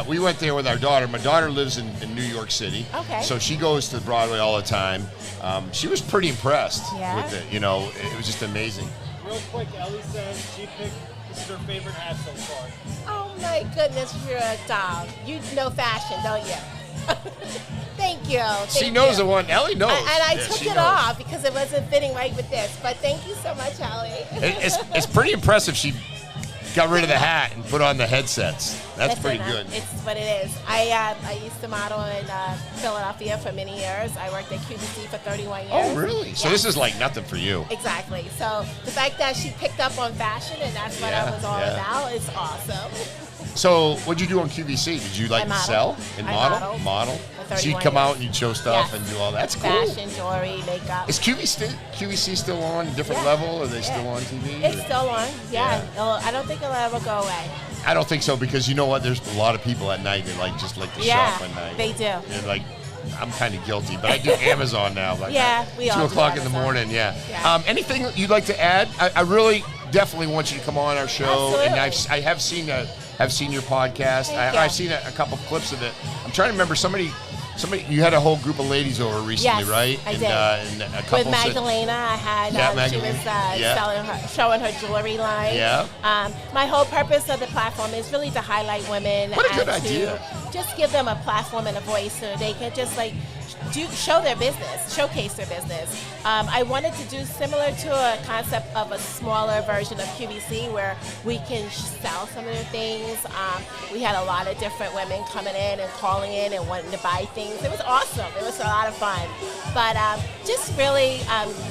We went there with our daughter. My daughter lives in New York City. Okay. So she goes to Broadway all the time. She was pretty impressed with it. You know, it was just amazing. Real quick, Ellie says this is her favorite hat so far. Oh my goodness, you're a doll. You know fashion, don't you? Thank you. She knows the one. Ellie knows. And I took it off because it wasn't fitting right with this. But thank you so much, Ellie. It's pretty impressive. She got rid of the hat and put on the headsets. That's pretty good. It's what it is. I used to model in Philadelphia for many years. I worked at QVC for 31 years. Oh, really? So this is like nothing for you. Exactly. So the fact that she picked up on fashion and that's what I was all about is awesome. So what'd you do on QVC? Did you like sell and model? So you'd come out and you'd show stuff and do all that. That's cool. Fashion, jewelry, makeup. Is QVC still on a different level? Or are they still on TV? It's still on. Yeah. I don't think it'll ever go away. I don't think so because you know what? There's a lot of people at night that like to shop at night. They do. And like, I'm kind of guilty, but I do Amazon now. Like we all 2 o'clock in the morning. Yeah. Anything you'd like to add? I really definitely want you to come on our show. Absolutely. And I have seen your podcast. I've seen a couple clips of it. I'm trying to remember somebody. You had a whole group of ladies over recently, right? I did. And a couple with Magdalena, I had she was showing her jewelry line. Yeah. My whole purpose of the platform is really to highlight women good and idea. to just give them a platform and a voice so they can just like show their business, showcase their business. I wanted to do similar to a concept of a smaller version of QVC where we can sell some of the things. We had a lot of different women coming in and calling in and wanting to buy things. It was awesome. It was a lot of fun. But just really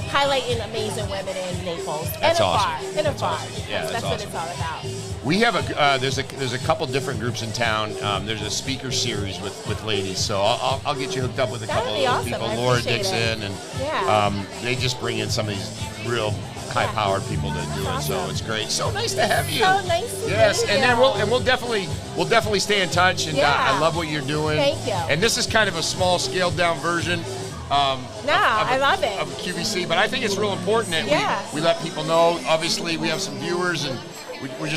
highlighting amazing women in Naples. That's awesome. In a bar. Yeah, that's awesome. what it's all about. We have there's a couple different groups in town. There's a speaker series with ladies, so I'll get you hooked up with a couple of people. Laura Dixon and they just bring in some of these real high-powered people to do it. So it's great. So nice to have you. So nice to meet and you. then we'll definitely stay in touch. And I love what you're doing. Thank you. And this is kind of a small, scaled-down version. I love it. Of QVC, but I think it's real important that we let people know. Obviously, we have some viewers and. When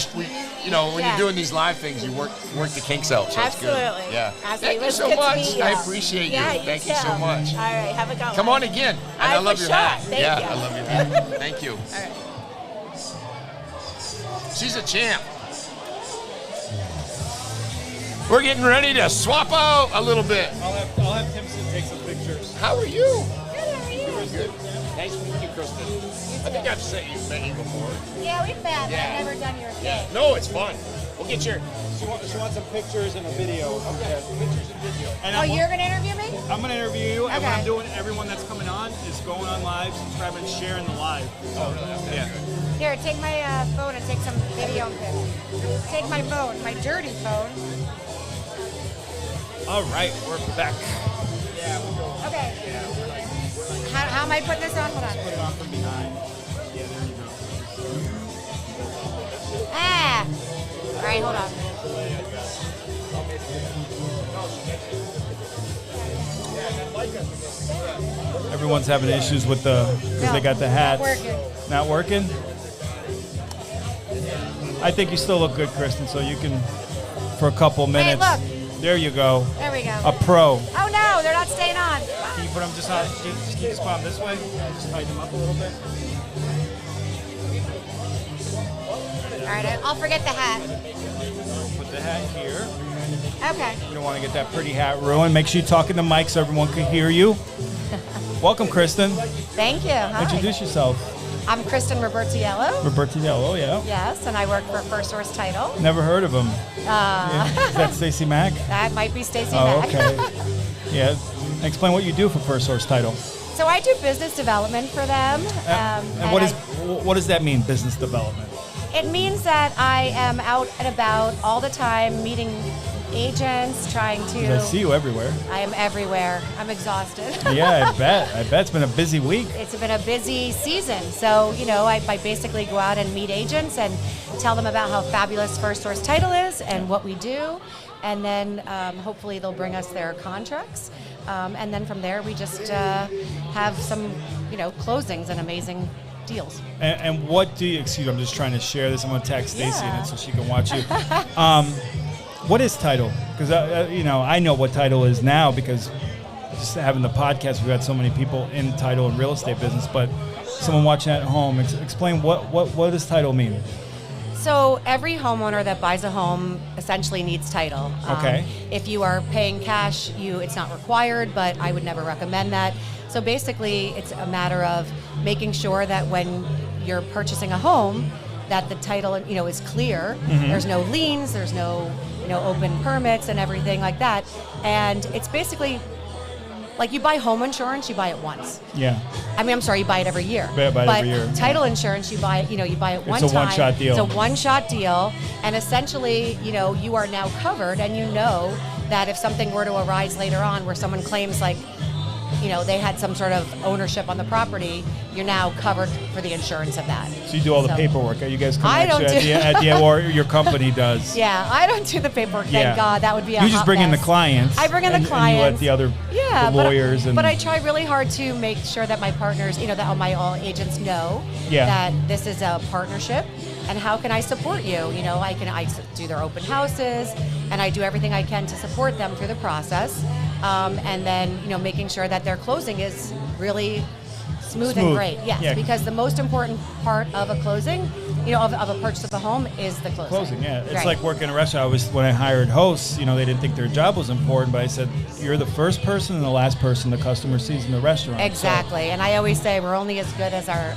you're doing these live things, you work the kinks out, so Absolutely. It's good. Yeah. Absolutely. Thank you so much. I appreciate you. Thank you so much. All right, have a good one. Come on again. And I love your hat. Thank you. I love your hat. Thank you. All right. She's a champ. We're getting ready to swap out a little bit. I'll have Timson take some pictures. How are you? Good, how are you? Good. Nice to meet you, Kristen. I think I've met you before. Yeah, we've met. I've never done your thing. No, it's fun. We'll get your... She wants some pictures and a video. Okay. Pictures and video. And you're going to interview me? I'm going to interview you, and what Okay. I'm doing, everyone that's coming on is going on live, subscribing, and sharing the live. Oh, really? Okay. Yeah. Here, take my phone and take some video. Take my phone, my dirty phone. All right, we're back. Okay. How am I putting this on? Hold on. Put it on from behind. Yeah, there you go. All right, hold on. Everyone's having issues with because they got the hats. Not working. Not working? I think you still look good, Kristen, so you can, for a couple minutes. look. There you go. There we go. A pro. Oh no, they're not staying on. Can you put them just on? Just keep this palm this way. Just tighten them up a little bit. All right, I'll forget the hat. Put the hat here. Okay. You don't want to get that pretty hat ruined. Make sure you talk in the mic so everyone can hear you. Welcome, Kristen. Thank you. Hi. Introduce yourself. I'm Kristen Robertiello. Robertiello, yeah. Yes, and I work for First Source Title. Never heard of him. Is that Stacey Mack? That might be Stacey Oh, Mack. okay. Yeah. Explain what you do for First Source Title. So I do business development for them. And what does that mean, business development? It means that I am out and about all the time, meeting agents, trying to... I see you everywhere. I am everywhere. I'm exhausted. Yeah, I bet. I bet it's been a busy week. It's been a busy season. So, I basically go out and meet agents and tell them about how fabulous First Source Title is and what we do. And then hopefully they'll bring us their contracts. and then from there we just have some, closings and amazing deals. And what do you, excuse me, I'm just trying to share this. I'm going to tag Stacy in it so she can watch you. What is title? Because, I know what title is now because just having the podcast, we've got so many people in title and real estate business, but someone watching at home, explain what does title mean? So every homeowner that buys a home essentially needs title. Okay. If you are paying cash, it's not required, but I would never recommend that. So basically, it's a matter of making sure that when you're purchasing a home, that the title, is clear. Mm-hmm. There's no liens, there's no, open permits and everything like that. And it's basically like you buy home insurance, you buy it once. Yeah. I'm sorry, you buy it every year. Every year. Title insurance, you buy it one time. It's a one-shot deal. It's a one-shot deal, and essentially, you are now covered, and you know that if something were to arise later on where someone claims they had some sort of ownership on the property, you're now covered for the insurance of that. So you do all the paperwork. Are you guys come I don't at the end, or your company does? Yeah, I don't do the paperwork. Thank God. That would be a You just bring in the mess. clients. I bring in the clients. And you let the other lawyers. But I try really hard to make sure that my partners, that all agents know that this is a partnership. And how can I support you? I do their open houses, and I do everything I can to support them through the process. And then, making sure that their closing is really smooth and great. Yes, because the most important part of a closing, of a purchase of a home is the closing. It's like working in a restaurant. When I hired hosts, they didn't think their job was important, but I said, you're the first person and the last person the customer sees in the restaurant. Exactly. So, and I always say we're only as good as our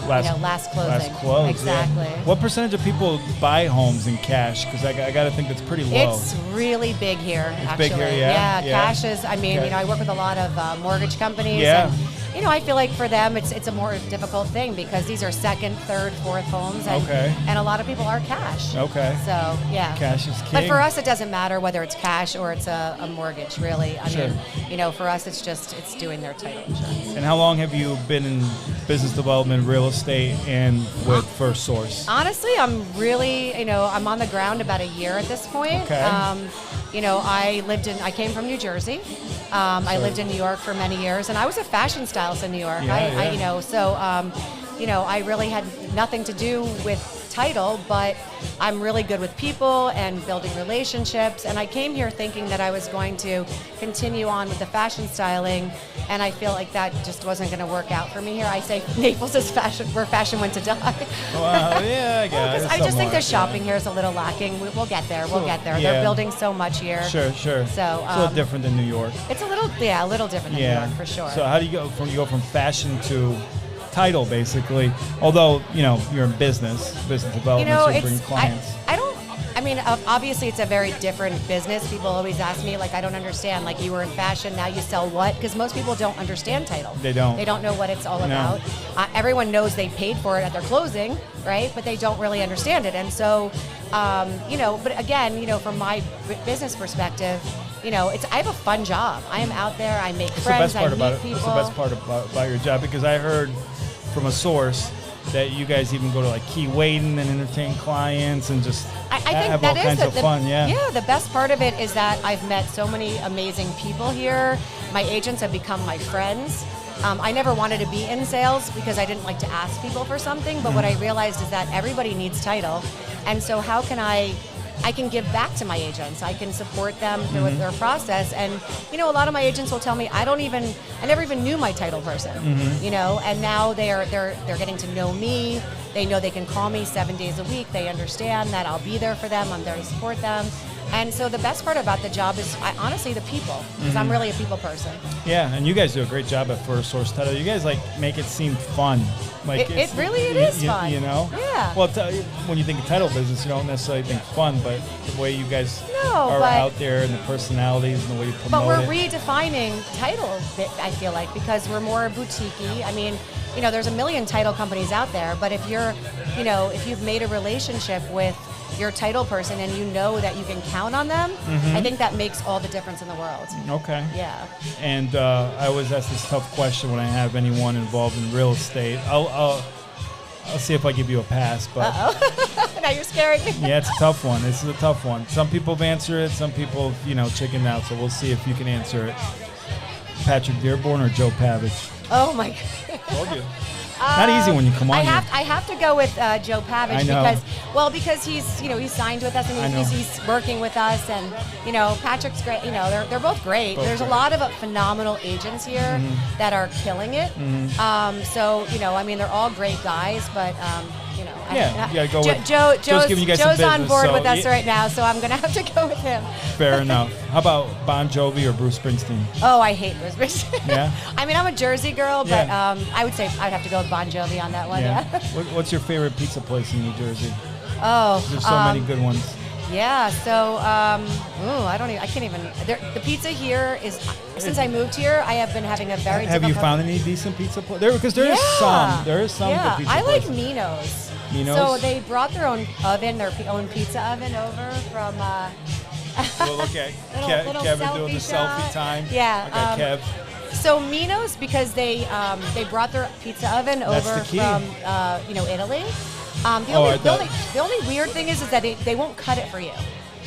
last closing. Last close. Exactly. Yeah. What percentage of people buy homes in cash? Because I got to think that's pretty low. It's really big here, actually. Big here, yeah. Cash is, I work with a lot of mortgage companies. Yeah. And, I feel like for them it's a more difficult thing because these are second, third, fourth homes. And a lot of people are cash. Okay. So, yeah. Cash is king. But for us, it doesn't matter whether it's cash or it's a mortgage, really. I mean, for us, it's doing their title insurance. And how long have you been in business development, real estate, and with First Source? Honestly, I'm really, I'm on the ground about a year at this point. Okay. I came from New Jersey. I lived in New York for many years, and I was a fashion stylist in New York. I really had nothing to do with title, but I'm really good with people and building relationships. And I came here thinking that I was going to continue on with the fashion styling, and I feel like that just wasn't going to work out for me here. I say Naples is fashion, where fashion went to die. Well, yeah, I guess. I just think the shopping here is a little lacking. We'll get there. We'll get there. Yeah. They're building so much here. Sure. So it's a little different than New York. It's a little different than New York for sure. So how do you go from fashion to title, basically? Although you're in business development, so you bring clients. Obviously it's a very different business. People always ask me, I don't understand, you were in fashion, now you sell what? Because most people don't understand title. They don't. They don't know what it's all about. Everyone knows they paid for it at their closing, right? But they don't really understand it. And so, but again, from my business perspective, I have a fun job. I am out there, I make friends, I meet people. It's the best part about your job, because I heard from a source that you guys even go to Key Waden and entertain clients and just have all kinds of fun. Yeah, the best part of it is that I've met so many amazing people here. My agents have become my friends. I never wanted to be in sales because I didn't like to ask people for something, but what I realized is that everybody needs title. And so how can I can give back to my agents. I can support them through their process. And, a lot of my agents will tell me, I never even knew my title person, and now they're getting to know me. They know they can call me 7 days a week. They understand that I'll be there for them. I'm there to support them. And so the best part about the job is honestly the people, because I'm really a people person. Yeah, and you guys do a great job at First Source Title. You guys make it seem fun. It is fun. Yeah. Well, when you think of title business, you don't necessarily think fun, but the way you guys are out there and the personalities and the way you promote But we're redefining title, I feel like, because we're more boutique-y. I mean, there's a million title companies out there, but if if you've made a relationship with your title person and you know that you can count on them, I think that makes all the difference in the world. Okay. Yeah. And I always ask this tough question when I have anyone involved in real estate. I'll see if I give you a pass, but now you're scaring me. Yeah, it's a tough one. This is a tough one. Some people have answered it, some people, chickened out, so we'll see if you can answer it. Patrick Dearborn or Joe Pavich? Oh my God. Told you. Not easy when you come on I here. have to go with Joe Pavich I know. because he's signed with us I and know. he's working with us, and Patrick's great. They're both great. Both There's great. a lot of phenomenal agents here that are killing it. So they're all great guys, but Yeah, you gotta go with- Joe's giving you guys some Joe's on business, board so with us yeah. right now, so I'm gonna have to go with him. Fair enough. How about Bon Jovi or Bruce Springsteen? Oh, I hate Bruce Springsteen. Yeah? I mean, I'm a Jersey girl, but Yeah. I would say I'd have to go with Bon Jovi on that one. Yeah. What's your favorite pizza place in New Jersey? Oh, There's so many good ones. Yeah, so I can't even. The pizza here is since I moved here, I have been having a very. Have you difficult- found any decent pizza place? Because there is Yeah. some Yeah, good pizza I like places. Minos. Minos? So they brought their own oven, their own pizza oven over from. Well, look at Little Kevin doing the selfie shot. selfie time. Yeah, I got Kev. So Minos, because they brought their pizza oven That's over the key. from Italy. The only weird thing is that they won't cut it for you.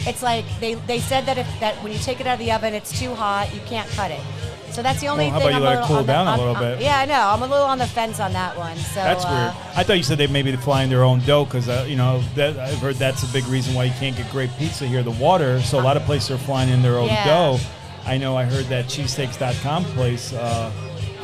It's like they said that when you take it out of the oven, it's too hot, you can't cut it. So that's the only Well, how thing. about you let it cool down a little bit? Yeah, I know. I'm a little on the fence on that one. So That's weird. I thought you said they maybe flying their own dough because I've heard that's a big reason why you can't get great pizza here. The water, so a lot of places are flying in their own Yeah. dough. I know I heard that cheesesteaks.com place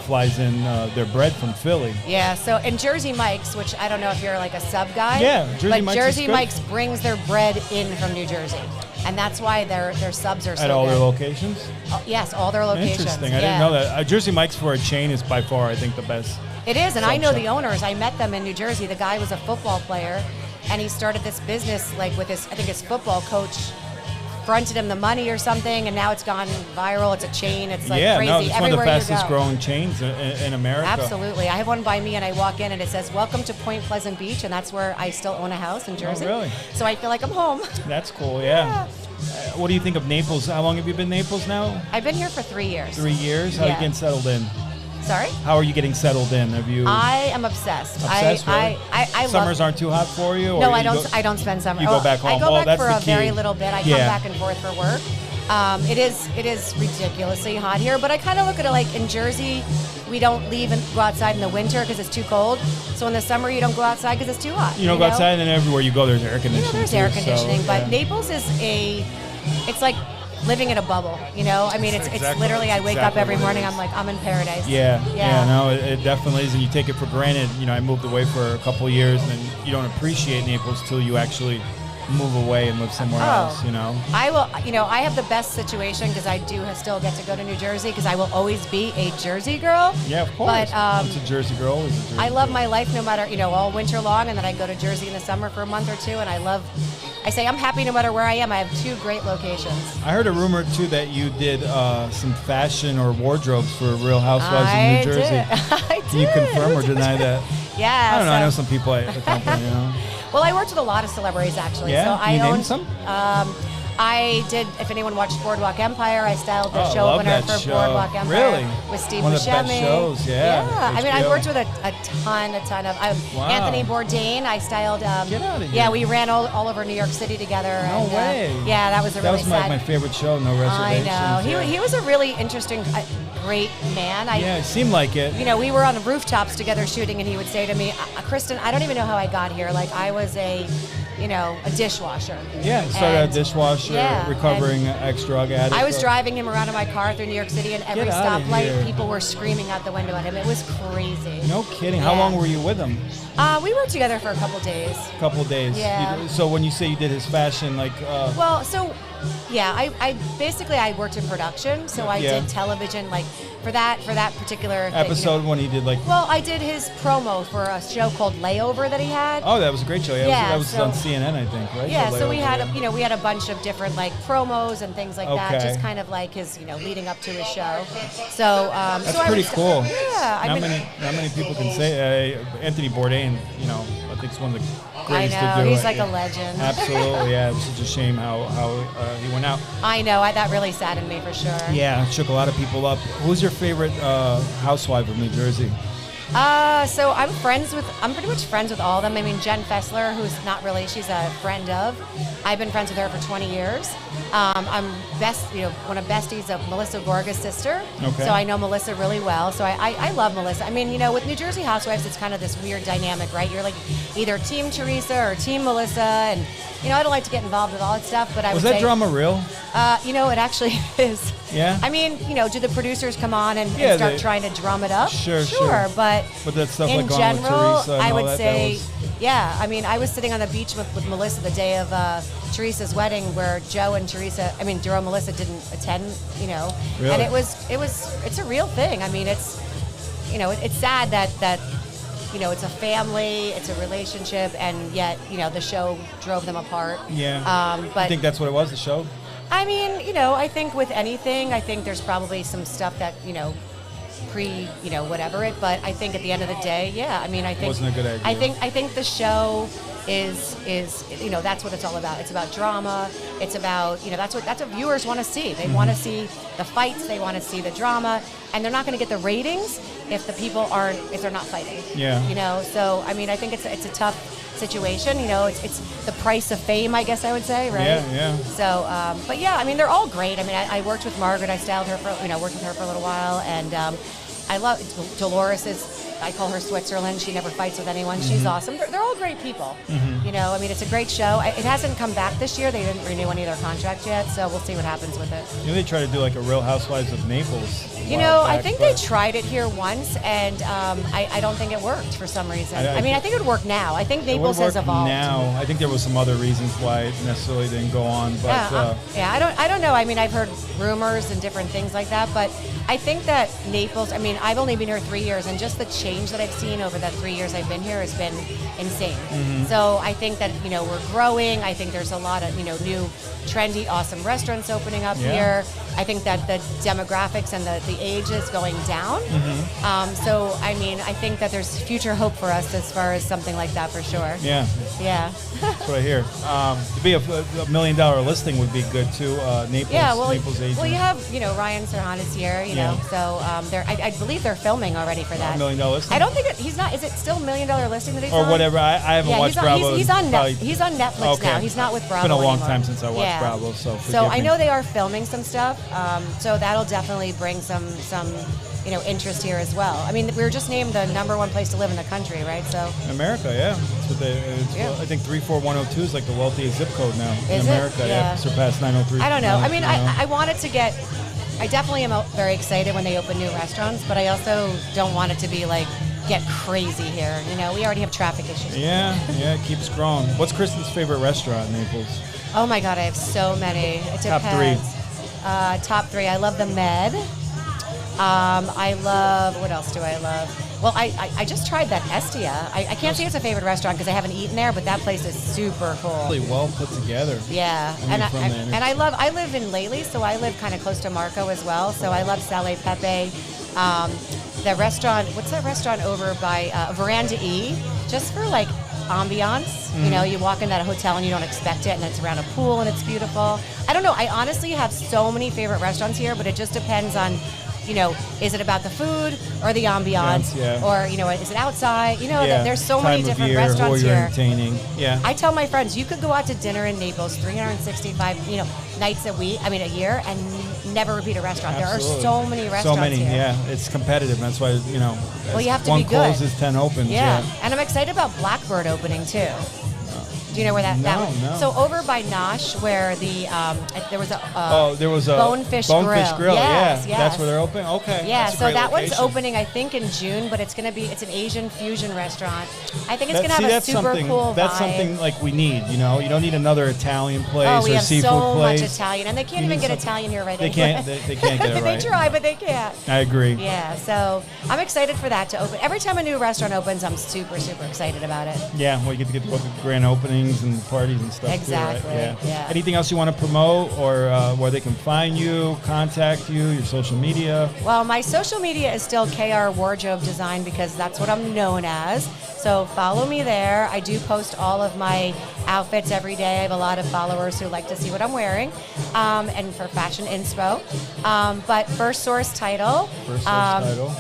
flies in their bread from Philly. Yeah, so and Jersey Mike's, which I don't know if you're like a sub guy. Yeah, Jersey but Mike's is Jersey good. Mike's brings their bread in from New Jersey, and that's why their subs are so At all good. their locations? Oh, yes, all their locations. Interesting. I yeah. didn't know that. Jersey Mike's for a chain is by far, I think, the best. It is, and I Sub know shop. the owners. I met them in New Jersey. The guy was a football player, and he started this business with his football coach fronted him the money or something, and now it's gone viral. It's a chain. It's like yeah, crazy. no, it's one of the Everywhere you fastest go. growing chains in America. Absolutely. I have one by me, and I walk in, and it says, "Welcome to Point Pleasant Beach," and that's where I still own a house in Jersey. really? So I feel like I'm home. That's cool, yeah. What do you think of Naples? How long have you been in Naples now? I've been here for 3 years. 3 years? How are Yeah. you getting settled in? Sorry? How are you getting settled in? Have you I am obsessed. obsessed? Really? I Summers love, aren't too hot for you? Or No, you I don't. go- I don't spend summer. you go back home. I go Well, back for that's a the key. very little bit. I come Yeah. back and forth for work. It is ridiculously hot here, but I kind of look at it like in Jersey, we don't leave and go outside in the winter because it's too cold. So in the summer, you don't go outside because it's too hot. You don't go outside, and then everywhere you go, there's air conditioning. There's too, air so, conditioning, but yeah. Naples is it's like living in a bubble. I mean, it's exactly- literally. I wake exactly up every what it morning. is. I'm like, I'm in paradise. Yeah, Yeah. no, it definitely is, and you take it for granted. I moved away for a couple of years, and then you don't appreciate Naples till you actually move away and live somewhere else. I will. I have the best situation because I do still get to go to New Jersey because I will always be a Jersey girl. Yeah, of course. But Once a Jersey girl, always a Jersey I love girl. my life no matter all winter long, and then I go to Jersey in the summer for a month or two, and I say I'm happy no matter where I am. I have 2 great locations. I heard a rumor too that you did some fashion or wardrobes for Real Housewives I in New Jersey. did. I Can you did. confirm or deny that? Yeah. I don't know. I so- know some people at the company. Well, I worked with a lot of celebrities actually. Yeah? So Can I you name owned some? I did. If anyone watched Boardwalk Empire, I styled the Oh, show love opener that for show. Boardwalk Empire Really? with Steve One of the best Buscemi. shows, yeah. I mean, I HBO. worked with a ton of. Wow. Anthony Bourdain. I styled. Get outta here. Yeah, we ran all over New York City together. No and, way. Yeah, that was a That really was sad. my favorite show, No I Reservations. know. Yeah. He was a really interesting, great man. Yeah, it seemed like it. We were on the rooftops together shooting, and he would say to me, Kristen, I don't even know how I got here. Like, I was a dishwasher. Yeah, started And- a dishwasher, yeah, recovering ex-drug addict. I was driving him around in my car through New York City, and every Get outta stoplight, here. people were screaming out the window at him. It was crazy. No kidding. How Yeah. long were you with him? We were together for a couple days. A couple of days. Yeah. So when you say you did his fashion, like, Well, so yeah, I basically I worked in production, so I Yeah. did television, like for that particular thing, episode when he did like. Well, I did his promo for a show called Layover that he had. Oh, that was a great show. Yeah, Yeah, that was so- on CNN, I think, right? Yeah, The so we layover, had yeah. we had a bunch of different like promos and things like that, Okay. just kind of like his leading up to his show. So That's so I pretty would- cool. Yeah, I not mean, many people can say Anthony Bourdain. I think it's one of the I greatest know to do he's it. like a legend. Absolutely, yeah. It was such a shame how he went out. I know, that really saddened me for sure. Yeah, it shook a lot of people up. Who's your favorite housewife of New Jersey? So I'm pretty much friends with all of them. I mean, Jen Fessler, who's not really, she's a friend of. I've been friends with her for 20 years. I'm one of besties of Melissa Gorga's sister. Okay. So I know Melissa really well. So I love Melissa. I mean, with New Jersey Housewives, it's kind of this weird dynamic, right? You're like either Team Teresa or Team Melissa, and I don't like to get involved with all that stuff, but Was that drama real? It actually is. Yeah? I mean, do the producers come on and Yeah, start trying to drum it up? Sure. But that stuff in like on general, with Teresa and I all would that, say, yeah. I mean, I was sitting on the beach with Melissa the day of Teresa's wedding, where Joe and Melissa didn't attend. Really? And it's a real thing. I mean, it's sad that it's a family, it's a relationship, and yet the show drove them apart. Yeah. But I think that's what it was, the show. I mean, I think with anything, I think there's probably some stuff that whatever it. But I think at the end of the day, yeah. I mean, I think it wasn't a good idea. I think the show is that's what it's all about. It's about drama. It's about that's what viewers want to see. They want to see the fights. They want to see the drama, and they're not going to get the ratings if they're not fighting. Yeah. So I mean, I think it's a tough situation. It's the price of fame, I guess I would say, right? Yeah. So, but yeah, I mean, they're all great. I mean, I worked with Margaret. I styled her worked with her for a little while, and I love Dolores. I call her Switzerland. She never fights with anyone. She's awesome. They're all great people. I mean, it's a great show. It hasn't come back this year. They didn't renew any of their contracts yet, so we'll see what happens with it. They try to do like a Real Housewives of Naples. I think they tried it here once, and I don't think it worked for some reason. I think it would work now. I think Naples has evolved. Now, I think there was some other reasons why it necessarily didn't go on, but I don't know. I mean, I've heard rumors and different things like that, but I think that Naples. I mean, I've only been here 3 years, and just the change that I've seen over that 3 years I've been here has been insane. So I think that we're growing. I think there's a lot of new, trendy, awesome restaurants opening up here. I think that the demographics and the age is going down. So I mean, I think that there's future hope for us as far as something like that for sure. Yeah. That's what I hear. To be a $1 million listing would be good too. Naples. Yeah. Naples agent. Well, you have Ryan Serhant is here. So I believe they're filming already for that. $1 million listing. I don't think he's not. Is it still $1 million listing that he's or on? whatever? I haven't watched Bravo. He's on Netflix now. He's not with Bravo anymore. It's been a long anymore. time since I watched Bravo, so forgive So me. I know they are filming some stuff. So that'll definitely bring some interest here as well. I mean, we were just named the #1 place to live in the country, right? So America, yeah. Well, I think 34102 is like the wealthiest zip code now in Is America. it? Yeah. Surpassed 903. I don't know. I mean, I wanted to get. I definitely am very excited when they open new restaurants, but I also don't want it to be like get crazy here. We already have traffic issues. Yeah, it keeps growing. What's Kristen's favorite restaurant in Naples? Oh my God, I have so many. It Top depends. Top three. I love the Med. I love. What else do I love? Well, I just tried that Estia. I can't say it's a favorite restaurant because I haven't eaten there, but that place is super cool. Really well put together. Yeah, I live in Lely, so I live kind of close to Marco as well. So I love Sale Pepe. The restaurant. What's that restaurant over by Veranda E? Just for like ambiance. You walk in that hotel and you don't expect it, and it's around a pool and it's beautiful. I don't know. I honestly have so many favorite restaurants here, but it just depends on. Is it about the food or the ambiance, or is it outside? There's so many different restaurants or you're here. Entertaining. Yeah. I tell my friends, you could go out to dinner in Naples 365, nights a year, and never repeat a restaurant. Absolutely. There are so many restaurants here. Yeah. It's competitive. That's why Well, you have to one be good. closes, 10 opens. Yeah, and I'm excited about Blackbird opening too. Do you know where that? No. So over by Nosh, where there was a Bonefish Grill. Yes. That's where they're opening. Okay. Yeah, That's a so great that location. one's opening I think in June, but it's an Asian fusion restaurant. I think it's gonna have a super cool vibe. That's something like we need. You don't need another Italian place Oh, we or have seafood so place. much Italian, and they can't You even need get something- Italian here right They anyway. can't. They can't get it right. They try, but they can't. I agree. Yeah, so I'm excited for that to open. Every time a new restaurant opens, I'm super, super excited about it. Yeah, well, you get to go to the grand opening weddings and parties and stuff. Exactly. Too, right? Yeah. Anything else you want to promote, or where they can find you, contact you, your social media? Well, my social media is still KR Wardrobe Design because that's what I'm known as. So follow me there. I do post all of my outfits every day. I have a lot of followers who like to see what I'm wearing, and for fashion inspo. But First Source Title. First Source Title.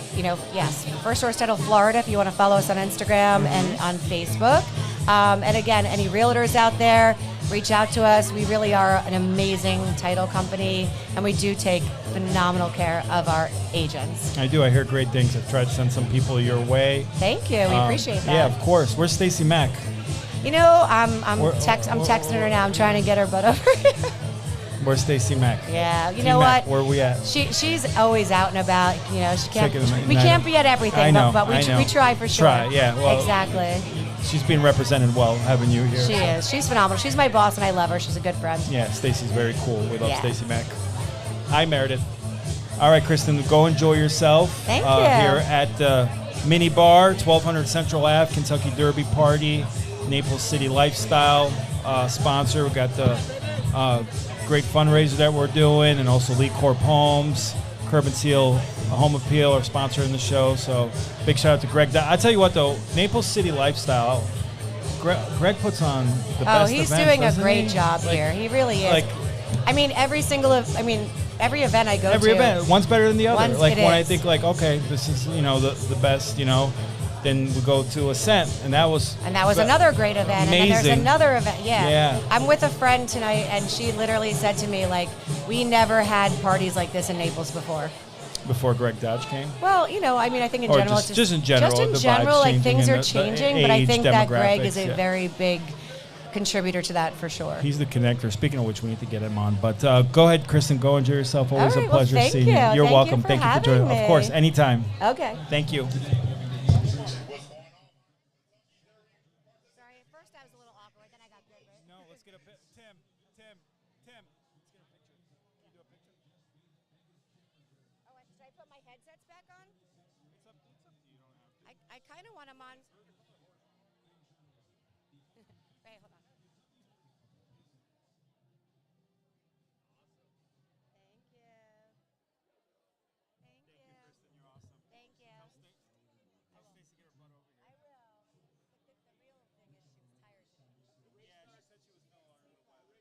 Yes. First Source Title Florida if you want to follow us on Instagram and on Facebook. And again, any realtors out there, reach out to us. We really are an amazing title company, and we do take phenomenal care of our agents. I do. I hear great things. I've tried to send some people your way. Thank you. We appreciate that. Yeah, of course. Where's Stacy Mack? I'm texting her now. I'm trying to get her butt over here. Where's Stacy Mack? Yeah, you T know Mac, what? where are we at? She's always out and about. She can't. Sick of the We night. can't be at everything, I know, but I know. we try for sure. Try, yeah, well- exactly. She's being represented well, having you here. She is. She's phenomenal. She's my boss, and I love her. She's a good friend. Yeah, Stacy's very cool. We love Yeah. Stacy Mack. Hi, Meredith. All right, Kristen, go enjoy yourself. Thank you. Here at the Mini Bar, 1200 Central Ave, Kentucky Derby Party, Naples City Lifestyle sponsor. We got the great fundraiser that we're doing, and also Lee Corp Homes, Curb and Seal Home Appeal are sponsoring the show. So big shout out to Greg. I tell you what, though, Naples City Lifestyle, Greg puts on the best he's events, doing a doesn't great he? job here. He really is. Like, every event I go to. every event, one's better than the other. Once Like it when I is. think like, okay, this is the best, then we go to Ascent, and that was another great event. And then there's amazing. another event. Yeah. Yeah. I'm with a friend tonight, and she literally said to me, like, we never had parties like this in Naples before. before Greg Dodge came. Well, I think in Or general, just in general, just in the general, vibe's like things changing are and the changing. But I age think that Greg is demographics, a yeah. very big contributor to that for sure. He's the connector. Speaking of which, we need to get him on. But go ahead, Kristen. Go enjoy yourself. Always All right, a pleasure well, thank seeing you. you. You're Thank you welcome. for Thank you for having joining. me. Of course, anytime. Okay. Thank you. Sorry, at first I was a little awkward, then I got good. Right? No, let's get a Tim. Let's get a picture. Can you do a picture? Oh, should I put my headsets back on? It's up to you. You don't have to. I kind of want them on. Wait, hold on. Thank you. Thank you. Kristen, you're awesome. Thank you. Tell Stacy get her butt over here. I will. The real thing is she was tired today. Yeah, she said she was feeling a little weather.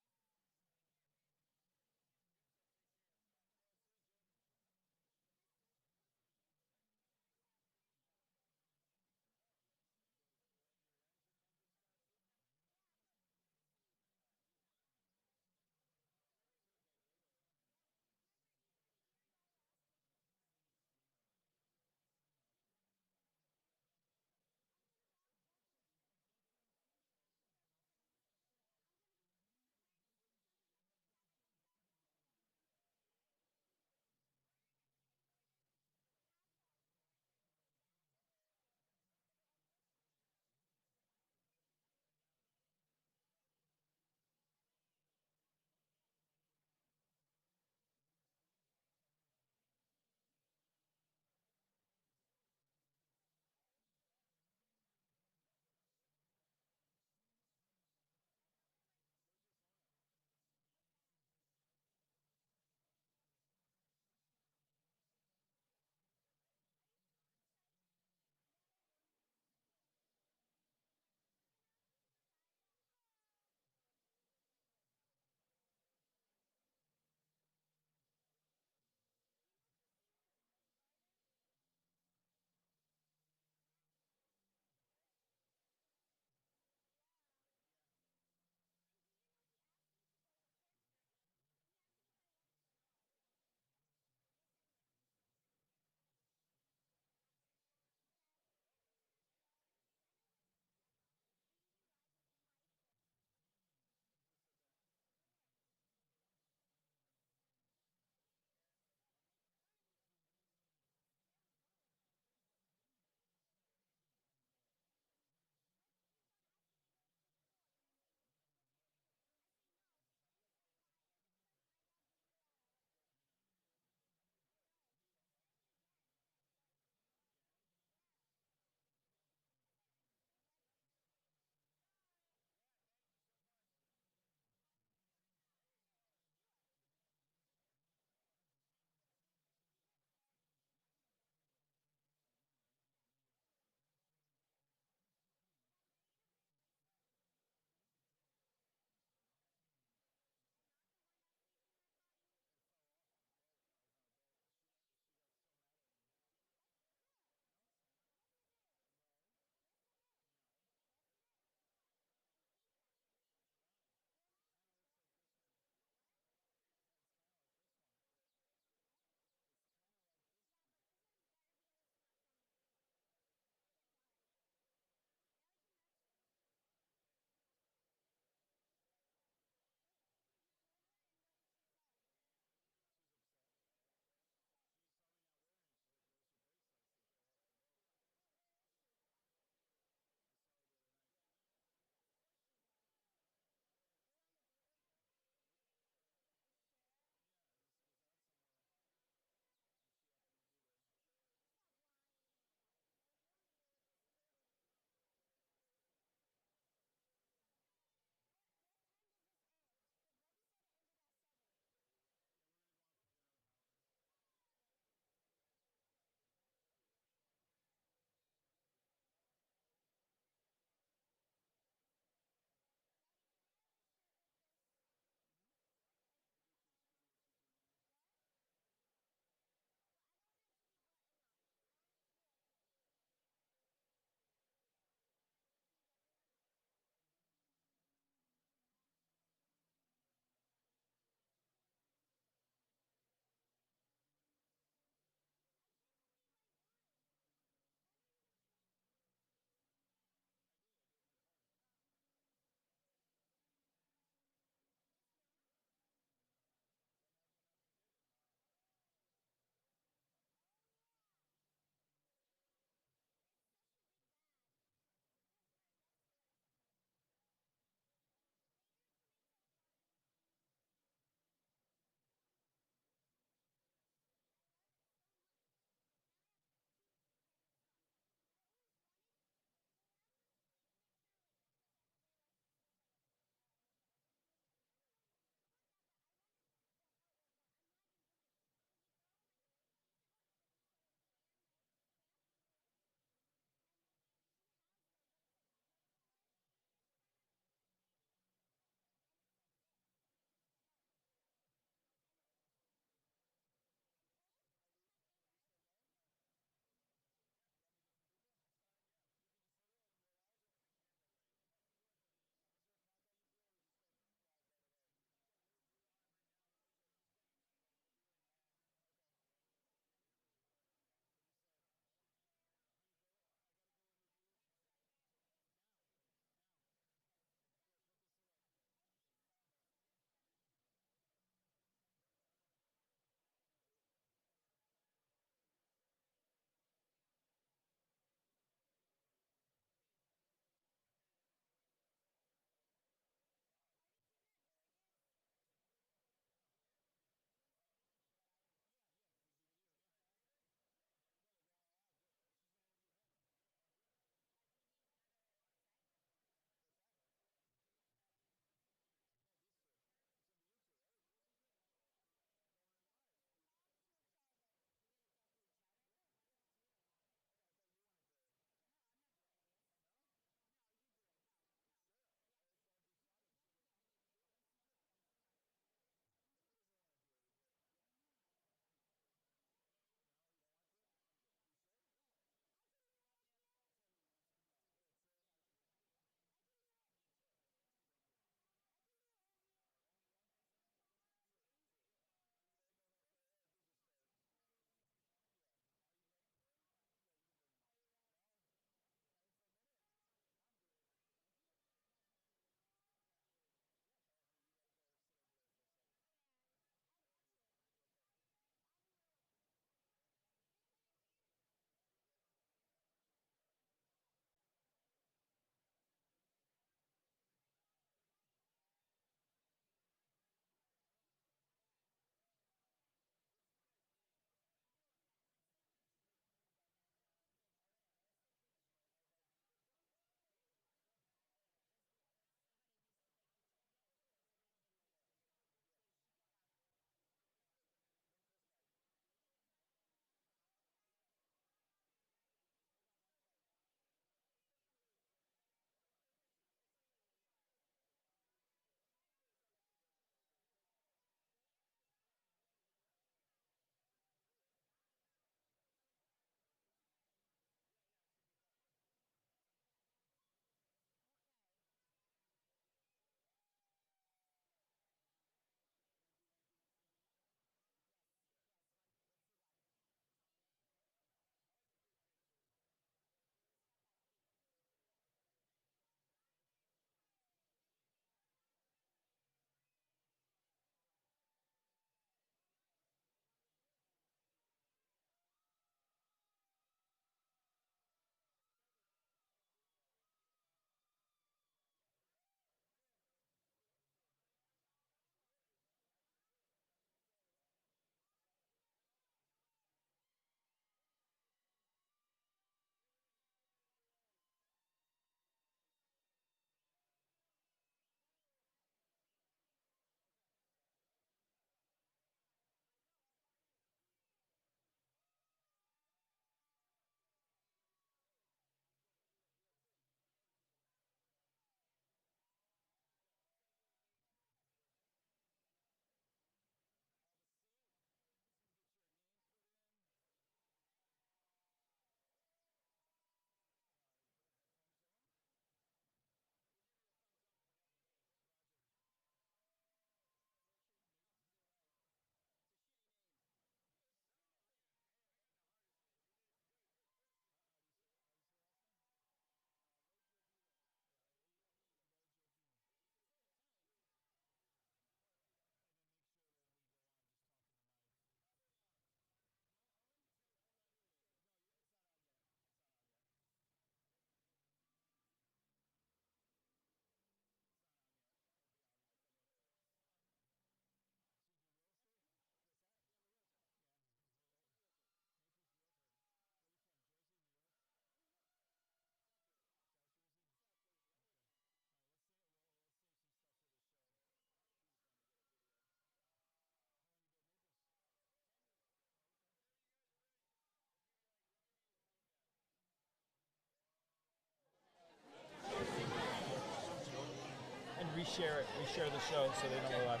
share it. We share the show so they know we're live.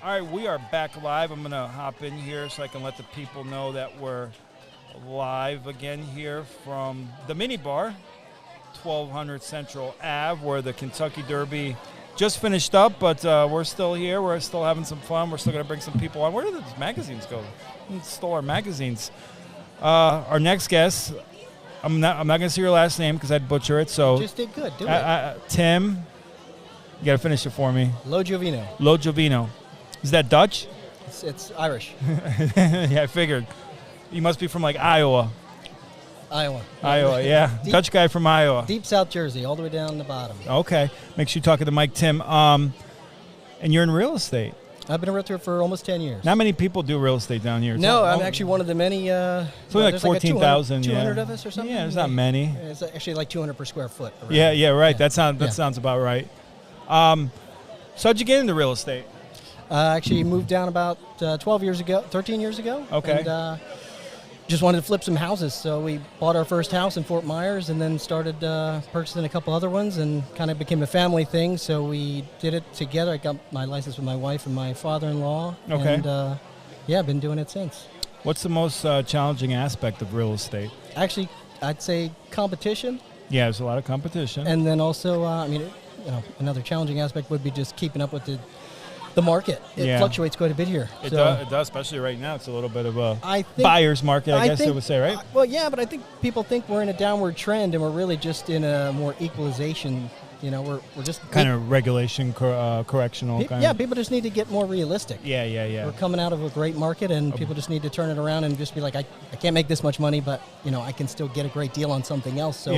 All right, we are back live. I'm going to hop in here so I can let the people know that we're live again here from the mini bar, 1200 Central Ave, where the Kentucky Derby just finished up, but we're still here. We're still having some fun. We're still going to bring some people on. Where did those magazines go? We stole our magazines. Our next guest, I'm not going to say your last name because I'd butcher it. So you just did good. Do it. Tim, you got to finish it for me. Lo Giovino. Lo Giovino. Is that Dutch? It's Irish. Yeah, I figured. You must be from like Iowa. Iowa, yeah. Deep, Dutch guy from Iowa. Deep South Jersey, all the way down the bottom. Okay. Make sure you talk to Mike, Tim. And you're in real estate. I've been a realtor for almost 10 years. Not many people do real estate down here. No, I'm actually one of the many. It's only like 14,000. 200 of us or something? Yeah, there's not many. It's actually like 200 per square foot. Yeah, right. Yeah. That sounds about right. So how'd you get into real estate? Actually moved down about 13 years ago. Okay. And just wanted to flip some houses, so we bought our first house in Fort Myers and then started purchasing a couple other ones, and kind of became a family thing, so we did it together. I got my license with my wife and my father-in-law. Okay. And I've been doing it since. What's the most challenging aspect of real estate? Actually, I'd say competition. Yeah, there's a lot of competition. And then also, another challenging aspect would be just keeping up with the market. It fluctuates quite a bit here. It does, especially right now. It's a little bit of a buyer's market, I guess I would say, right? Well, yeah, but I think people think we're in a downward trend, and we're really just in a more equalization. We're just kind of regulation, correctional. People just need to get more realistic. Yeah. We're coming out of a great market, and people just need to turn it around and just be like, I can't make this much money, but I can still get a great deal on something else. So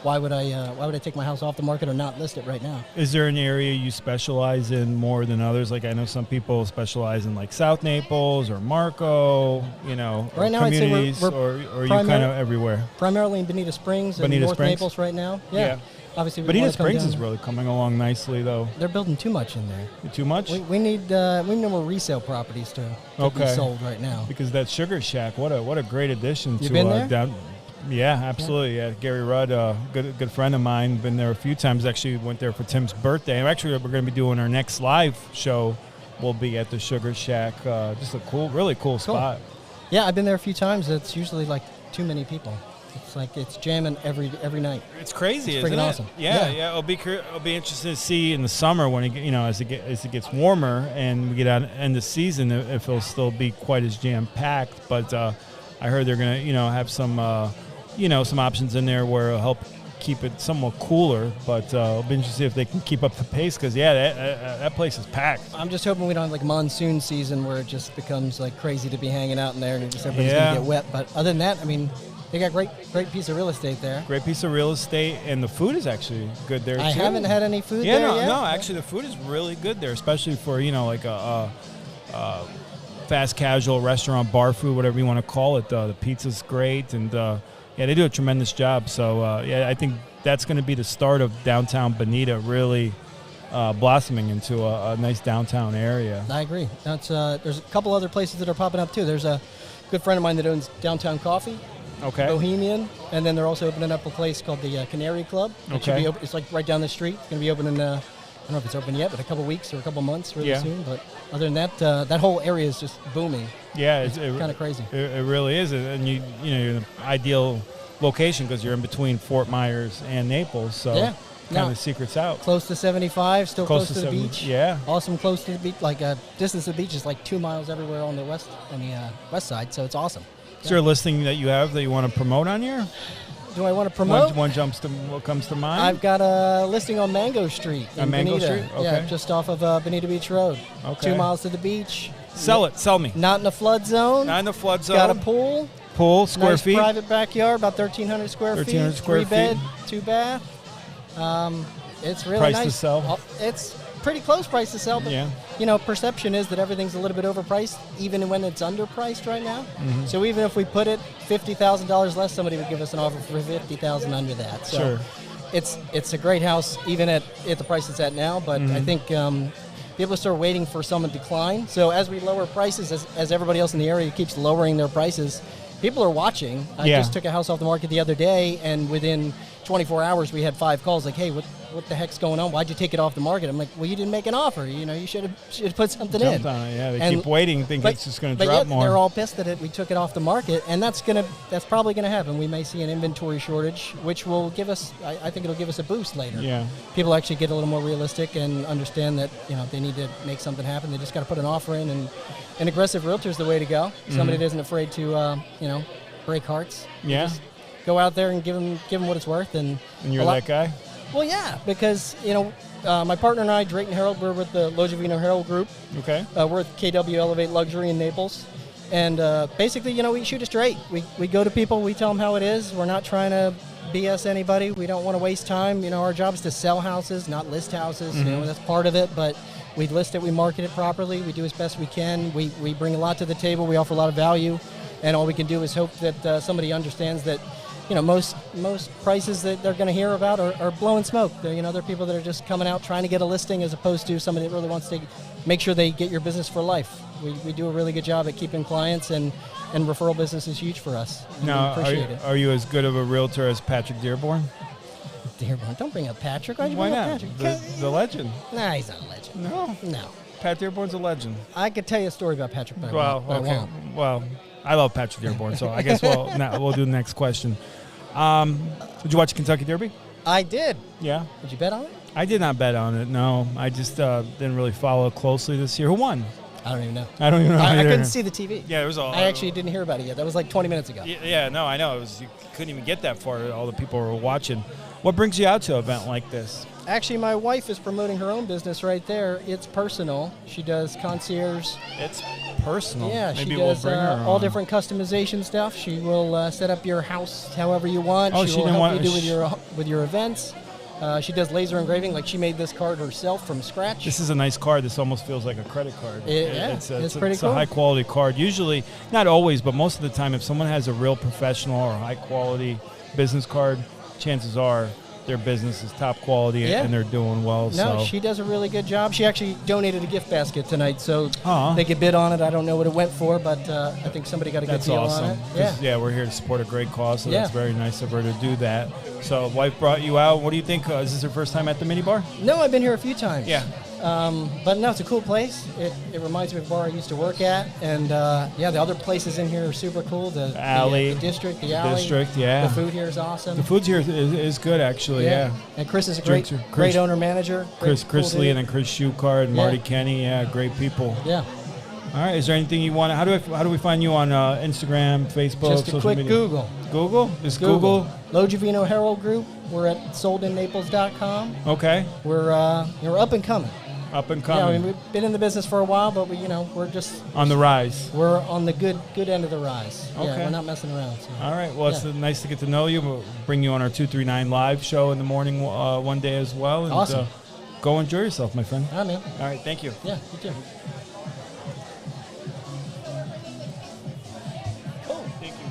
why would I take my house off the market or not list it right now? Is there an area you specialize in more than others? Like I know some people specialize in like South Naples or Marco, right now communities, I'd say we're or are you kind of everywhere? Primarily in Bonita Springs and North Naples right now. Yeah. Obviously, Bonita Springs is really coming along nicely, though. They're building too much in there. Too much? We need more resale properties to be sold right now. Because that Sugar Shack, what a great addition to been there? down. Yeah, absolutely. Yeah, Gary Rudd, good friend of mine, been there a few times. Actually, went there for Tim's birthday. And actually, we're going to be doing our next live show. We'll be at the Sugar Shack. Just a really cool spot. Yeah, I've been there a few times. It's usually like too many people. It's like it's jamming every night. It's crazy, isn't it? Awesome. Yeah. It'll be interesting to see in the summer when as it gets warmer and we get out end of season if it'll still be quite as jam packed. But I heard they're gonna have some some options in there where it'll help keep it somewhat cooler. But it'll be interesting to see if they can keep up the pace because that place is packed. I'm just hoping we don't have like monsoon season where it just becomes like crazy to be hanging out in there and everybody's gonna get wet. But other than that, they got great piece of real estate there. Great piece of real estate, and the food is actually good there, too. I haven't had any food there yet. No, actually the food is really good there, especially for, like a fast casual restaurant, bar food, whatever you want to call it. The pizza's great, and they do a tremendous job. So, I think that's going to be the start of downtown Bonita really blossoming into a nice downtown area. I agree. There's a couple other places that are popping up, too. There's a good friend of mine that owns Downtown Coffee. Okay. Bohemian, and then they're also opening up a place called the Canary Club. Okay. It's like right down the street. It's going to be open in, I don't know if it's open yet, but a couple weeks or a couple months really soon. But other than that, that whole area is just booming. Yeah, it's kind of crazy. It really is, and you're in an ideal location because you're in between Fort Myers and Naples. So kind of the secret's out. Close to 75, still close to the beach. Yeah. Awesome, close to the beach. Like distance to the beach is like 2 miles everywhere on the west side. So it's awesome. Is there a listing that you have that you want to promote on here? Do I want to promote? One what comes to mind? I've got a listing on Mango Street in Mango Bonita. Street? Okay. Yeah, just off of Bonita Beach Road. Okay. 2 miles to the beach. Sell me. Not in the flood zone. Not in the flood zone. Got a pool. Square nice feet. Private backyard, about 1,300 square 1,300 feet. square 3 bed, feet. 2 bath. It's really price nice. To sell? It's pretty close price to sell, but perception is that everything's a little bit overpriced, even when it's underpriced right now. Mm-hmm. So even if we put it $50,000 less, somebody would give us an offer for $50,000 under that. So sure. It's a great house, even at the price it's at now. But I think people start waiting for some decline. So as we lower prices, as everybody else in the area keeps lowering their prices, people are watching. I just took a house off the market the other day, and within 24 hours we had 5 calls like, hey, what the heck's going on? Why'd you take it off the market? I'm like, well, you didn't make an offer. You should have put something Jumped in. on it, yeah. They keep waiting, think it's just going to drop yet more. They're all pissed that we took it off the market, and that's probably going to happen. We may see an inventory shortage, which will give us, I think it'll give us a boost later. Yeah. People actually get a little more realistic and understand that, they need to make something happen. They just got to put an offer in, and an aggressive realtor is the way to go. Somebody that isn't afraid to, break hearts. Yeah. Just go out there and give them what it's worth. And you're that guy? Well, yeah, because, my partner and I, Drayton Harold, we're with the Logivino Harold Group. Okay. We're with KW Elevate Luxury in Naples. And basically, we shoot it straight. We go to people, we tell them how it is. We're not trying to BS anybody. We don't want to waste time. Our job is to sell houses, not list houses. That's part of it, but we list it, we market it properly, we do as best we can. We bring a lot to the table, we offer a lot of value, and all we can do is hope that somebody understands that most prices that they're going to hear about are blowing smoke. They're people that are just coming out trying to get a listing as opposed to somebody that really wants to make sure they get your business for life. We do a really good job at keeping clients, and referral business is huge for us. Now, are you as good of a realtor as Patrick Dearborn? Dearborn, don't bring up Patrick. Why not? The legend. Nah, he's not a legend. No. Pat Dearborn's a legend. I could tell you a story about Patrick, but I won't. Well, I love Patrick Dearborn, so I guess we'll do the next question. Did you watch Kentucky Derby? I did. Yeah. Did you bet on it? I did not bet on it, no. I just didn't really follow closely this year. Who won? I don't even know. I don't even know. I couldn't see the TV. Yeah, it was all. I actually didn't hear about it yet. That was like 20 minutes ago. Yeah, no, I know. You couldn't even get that far. All the people were watching. What brings you out to an event like this? Actually, my wife is promoting her own business right there. It's personal. She does concierge. It's personal. Yeah, Maybe she we'll does bring her all on. different customization stuff. She will set up your house however you want. Oh, she will help you do with your events. She does laser engraving. Like, she made this card herself from scratch. This is a nice card. This almost feels like a credit card. It's pretty It's cool. a high-quality card. Usually, not always, but most of the time, if someone has a real professional or high-quality business card, chances are their business is top quality and they're doing well. No, she does a really good job. She actually donated a gift basket tonight, so they could bid on it. I don't know what it went for, but I think somebody got a good deal awesome. on it. Yeah, we're here to support a great cause, so that's very nice of her to do that. So, wife brought you out. What do you think? Is this your first time at the minibar? No, I've been here a few times. Yeah. But no, it's a cool place. It reminds me of a bar I used to work at, and the other places in here are super cool. The alley, the district, the alley, district, yeah. The food here is awesome. The food here is good, actually. Yeah. And Chris is a great owner manager. Chris Lee and then Chris Schuchard and Marty Kenny. Yeah, great people. Yeah. All right. Is there anything you want? How do we find you on Instagram, Facebook, Just a quick media? Google. Google? Just Google. Logivino Harold Group. We're at soldinNaples.com. Okay. We're up and coming. Up and coming. Yeah, I mean, we've been in the business for a while, but we're just on the rise. We're on the good end of the rise. Okay. Yeah, we're not messing around. So. All right. Well, it's nice to get to know you. We'll bring you on our 239 live show in the morning one day as well. And, awesome. Go enjoy yourself, my friend. All right, man. All right. Thank you. Yeah, you too. Thank you.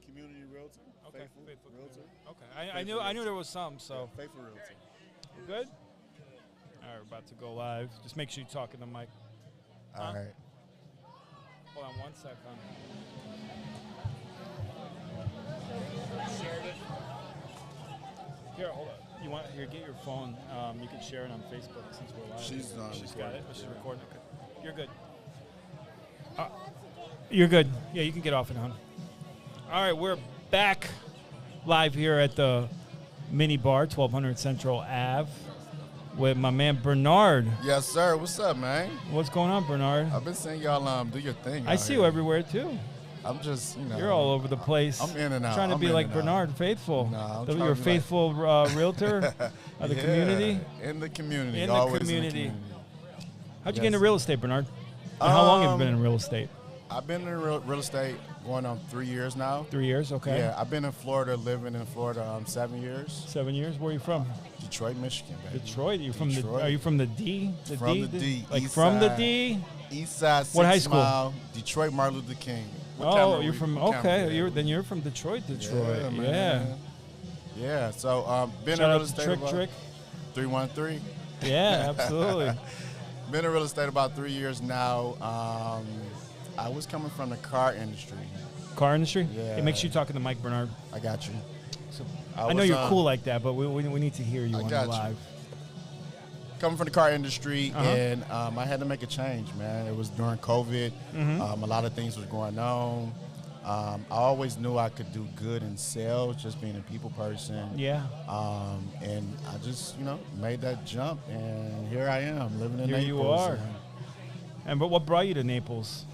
Community Realtor. Okay. Faithful Realtor. Okay. I knew there was some. So. Yeah, Faithful Realtor. Good. All right, we're about to go live. Just make sure you talk in the mic. All right. Hold on 1 second. Here, hold on. You want here? Get your phone. You can share it on Facebook since we're live. She's got it. She's recording it. You're good. You're good. Yeah, you can get off it, hon. All right, we're back live here at the Mini Bar, 1200 Central Ave, with my man Bernard. Yes, sir. What's up, man? What's going on, Bernard? I've been seeing y'all do your thing. I see you everywhere too. I'm just, You're all over the place. I'm in and out. Trying to be like Bernard, faithful. You're a faithful realtor of the community. In the community. In the always community. In the community. How'd you get into real estate, Bernard? And how long have you been in real estate? I've been in real estate going on 3 years now. 3 years, okay. Yeah, I've been in Florida, living in Florida 7 years. 7 years? Where are you from? Detroit, Michigan, baby. Detroit? Are you from the D? From the D. Like East from side, the D? East Side, What high 6 school? Mile, Detroit, Martin Luther King. Oh, you're from, okay. You're from Detroit. Yeah, man. Yeah. Yeah, so been Shout in out real to estate Trick. 313. Yeah, absolutely. Been in real estate about 3 years now. I was coming from the car industry. Car industry? Yeah. It makes you talking to Mike Bernard. I got you. So, I know you're cool like that, but we need to hear you on the live. Coming from the car industry, and I had to make a change, man. It was during COVID. A lot of things was going on. I always knew I could do good in sales, just being a people person. Yeah. And I just, made that jump, and here I am, living in Naples. Here you are. But what brought you to Naples?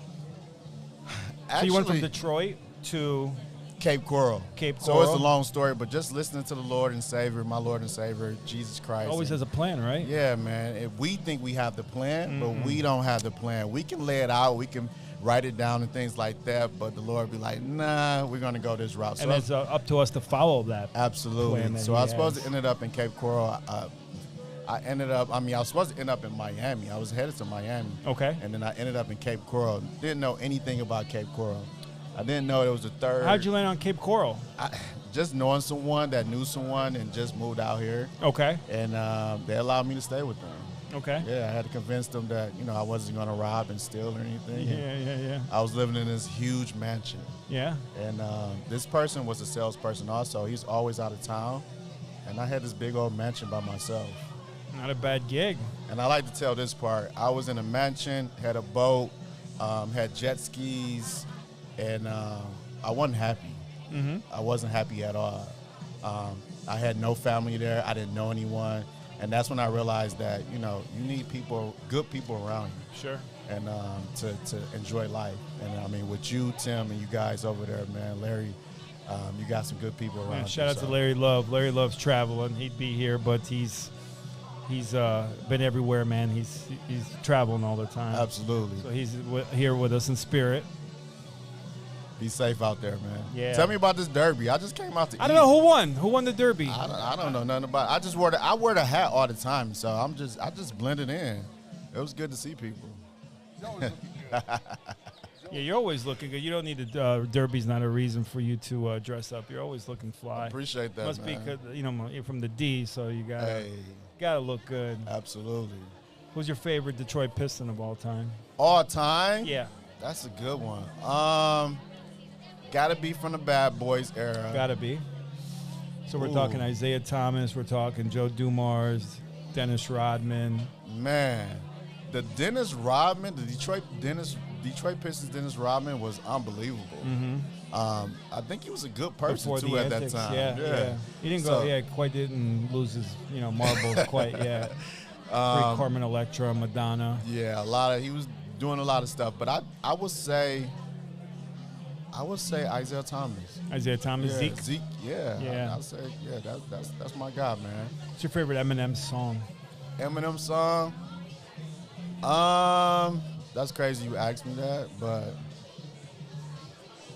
Actually, so you went from Detroit to Cape Coral. Cape So Coral. it's a long story, but just listening to the Lord and Savior, my Lord and Savior, Jesus Christ. Always has a plan, right? Yeah, man. If we think we have the plan, but we don't have the plan. We can lay it out. We can write it down and things like that, but the Lord be like, nah, we're going to go this route. And it's up to us to follow that. Absolutely. Plan that So he I was supposed has. to end up in Cape Coral. I was supposed to end up in Miami. I was headed to Miami. Okay. And then I ended up in Cape Coral. Didn't know anything about Cape Coral. I didn't know it was the third. How'd you land on Cape Coral? Just knowing someone that knew someone and just moved out here. Okay. And they allowed me to stay with them. Okay. Yeah, I had to convince them that, I wasn't going to rob and steal or anything. Yeah. I was living in this huge mansion. Yeah. And this person was a salesperson also. He's always out of town. And I had this big old mansion by myself. Not a bad gig. And I like to tell this part. I was in a mansion, had a boat, had jet skis, and I wasn't happy. I wasn't happy at all. I had no family there. I didn't know anyone. And that's when I realized that, you need people, good people around you. Sure. And to enjoy life. And I mean, with you, Tim, and you guys over there, man, Larry, you got some good people around. Man, shout out to Larry Love. Larry loves traveling. He'd be here, but he's been everywhere, man. He's traveling all the time. Absolutely. So he's here with us in spirit. Be safe out there, man. Yeah. Tell me about this derby. I just came out to I don't know who won. Who won the Derby? I don't know nothing about it. I wear the hat all the time, so I just blended in. It was good to see people. Yeah, you're always looking good. You don't need the Derby's not a reason for you to dress up. You're always looking fly. I appreciate that. Must man. be because you're from the D, so you gotta look good. Absolutely. Who's your favorite Detroit Piston of all time? All time? Yeah, that's a good one. Gotta be from the Bad Boys era. Gotta be. So we're talking Isaiah Thomas. We're talking Joe Dumars, Dennis Rodman. Man, the Dennis Rodman, the Detroit Pistons Dennis Rodman was unbelievable. I think he was a good person Before too the at antics, that time. Yeah. He didn't quite didn't lose his marbles quite yet. Great Carmen Electra, Madonna. Yeah, he was doing a lot of stuff, but I would say Isaiah Thomas. Isaiah Thomas, Yeah, Zeke. Yeah. I'd say that's my guy, man. What's your favorite Eminem song? Eminem song. That's crazy you asked me that, but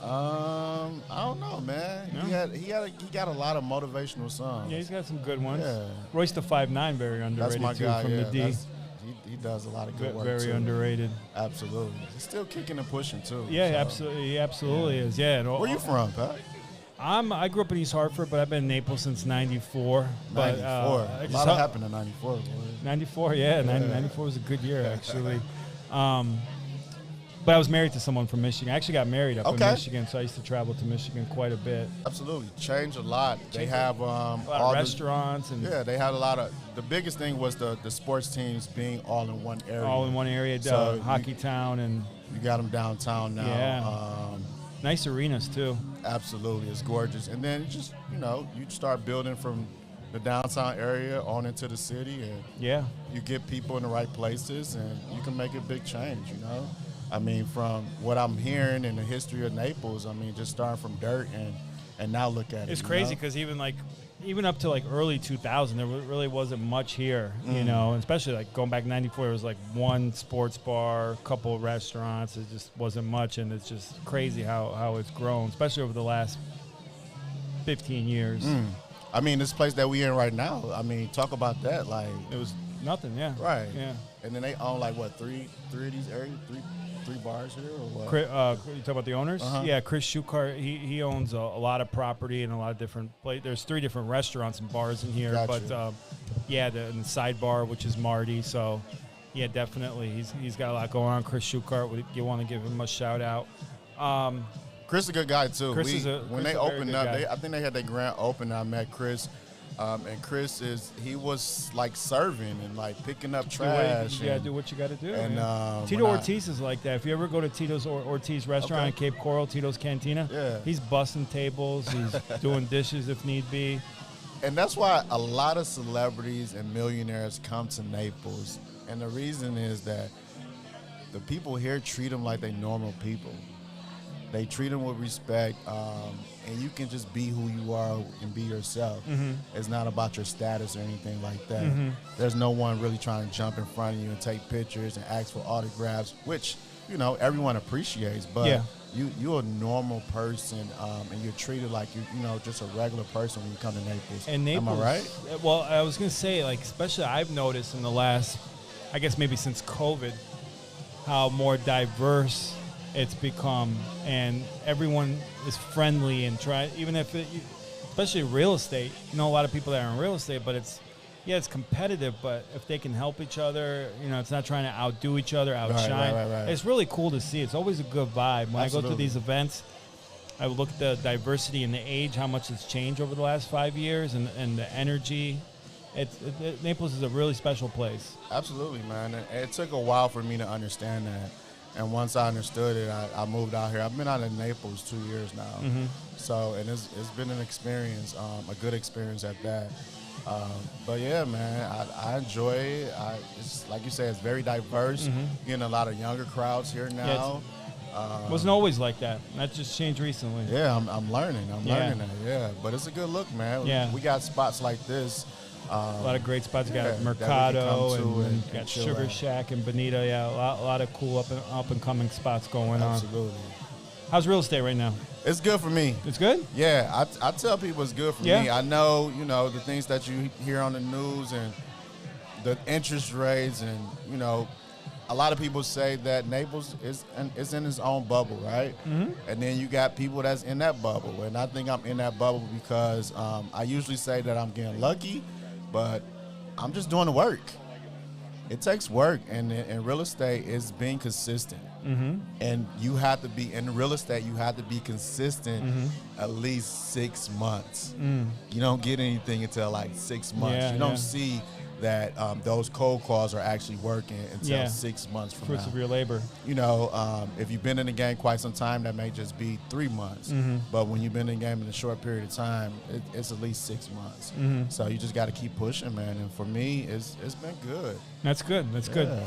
I don't know, man. No? He got a lot of motivational songs. Yeah, he's got some good ones. Yeah. Royce the 5'9", very underrated That's my too, guy from the D. He does a lot of good work Very too. underrated. Absolutely. He's still kicking and pushing too. Yeah, so. absolutely. He absolutely is. Yeah. Where you from, Pat? I grew up in East Hartford, but I've been in Naples since '94. 94. A lot happened in 94. Boy. 94, yeah. 94 was a good year, actually. But I was married to someone from Michigan. I actually got married up in Michigan, so I used to travel to Michigan quite a bit. Absolutely. Changed a lot. They have a lot of restaurants. They had a lot of – the biggest thing was the sports teams being all in one area. All in one area, so Hockey Town. And you got them downtown now. Yeah. Nice arenas, too. Absolutely. It's gorgeous. And then just, you start building from the downtown area on into the city. And you get people in the right places, and you can make a big change, I mean, from what I'm hearing in the history of Naples, I mean, just starting from dirt and now look at it. It's crazy because even up to early 2000, there really wasn't much here, especially going back 94, there was one sports bar, a couple of restaurants. It just wasn't much, and it's just crazy how it's grown, especially over the last 15 years. I mean, this place that we in right now, I mean, talk about that. It was nothing, yeah. Right. Yeah. And then they own three of these areas, three bars here or what? You talk about the owners? Uh-huh. Yeah, Chris Shukart, he owns a lot of property and a lot of different places. There's 3 different restaurants and bars in here. Gotcha. But, the sidebar, which is Marty. So, yeah, definitely. He's got a lot going on. Chris Shukart, you want to give him a shout-out. Chris is a good guy, too. When they opened up, I think they had their grand opening. I met Chris. And Chris he was serving and picking up trash. You gotta do what you gotta do. And Tito Ortiz is like that. If you ever go to Tito's Ortiz restaurant in Cape Coral, Tito's Cantina, he's busting tables. He's doing dishes if need be. And that's why a lot of celebrities and millionaires come to Naples. And the reason is that the people here treat them like they normal people. They treat them with respect, and you can just be who you are and be yourself. Mm-hmm. It's not about your status or anything like that. Mm-hmm. There's no one really trying to jump in front of you and take pictures and ask for autographs, which, everyone appreciates. But you're a normal person, and you're treated like you're just a regular person when you come to Naples. And Naples, am I right? Well, I was going to say, especially I've noticed in the last, I guess maybe since COVID, how more diverse it's become, and everyone is friendly and even if especially real estate, a lot of people that are in real estate, but it's competitive, but if they can help each other, it's not trying to outdo each other, outshine. Right. It's really cool to see. It's always a good vibe. When Absolutely. I go to these events, I look at the diversity and the age, how much it's changed over the last 5 years, and the energy. Naples is a really special place. Absolutely, man. It took a while for me to understand that. And once I understood it, I moved out here. I've been out in Naples 2 years now. Mm-hmm. So, and it's been an experience, a good experience at that. But yeah, man, I enjoy it. It's like you say, it's very diverse. Mm-hmm. Getting a lot of younger crowds here now. Wasn't always like that. That just changed recently. Yeah, I'm learning. I'm learning that. Yeah, but it's a good look, man. Yeah. We got spots like this. A lot of great spots. You got Mercado and you got Sugar Shack and Bonita. Yeah, a lot of cool up and coming spots going on. Absolutely. How's real estate right now? It's good for me. It's good? Yeah, I tell people it's good for me. I know, the things that you hear on the news and the interest rates and, a lot of people say that Naples is in its own bubble, right? Mm-hmm. And then you got people that's in that bubble. And I think I'm in that bubble because I usually say that I'm getting lucky, but I'm just doing the work. It takes work, and in real estate, it's being consistent. Mm-hmm. And you have to be, in real estate, you have to be consistent at least 6 months. You don't get anything until 6 months. You don't see that those cold calls are actually working until 6 months from Fruits now. of your labor. If you've been in the game quite some time, that may just be 3 months. But when you've been in the game in a short period of time, it's at least 6 months. So you just got to keep pushing, man. And for me, it's been good. That's good. That's good.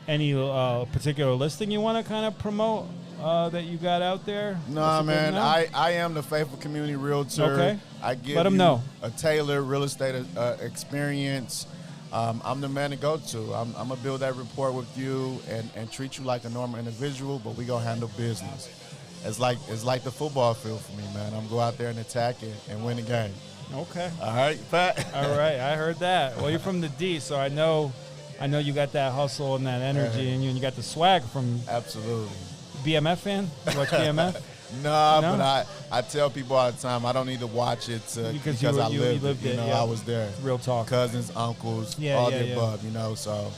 Any particular listing you want to kind of promote that you got out there? No, man. I am the Faithful Community Realtor. Okay. I give Let them you know. a tailored real estate experience. I'm the man to go to. I'm going to build that rapport with you and treat you like a normal individual, but we going to handle business. It's like the football field for me, man. I'm going to go out there and attack it and win the game. Okay. All right, Pat? All right. I heard that. Well, you're from the D, so I know you got that hustle and that energy, and you got the swag from. Absolutely. BMF fan? You watch BMF? No, but I tell people all the time I don't need to watch it because I lived it. I was there. Real talk. Cousins, uncles, all the above. So,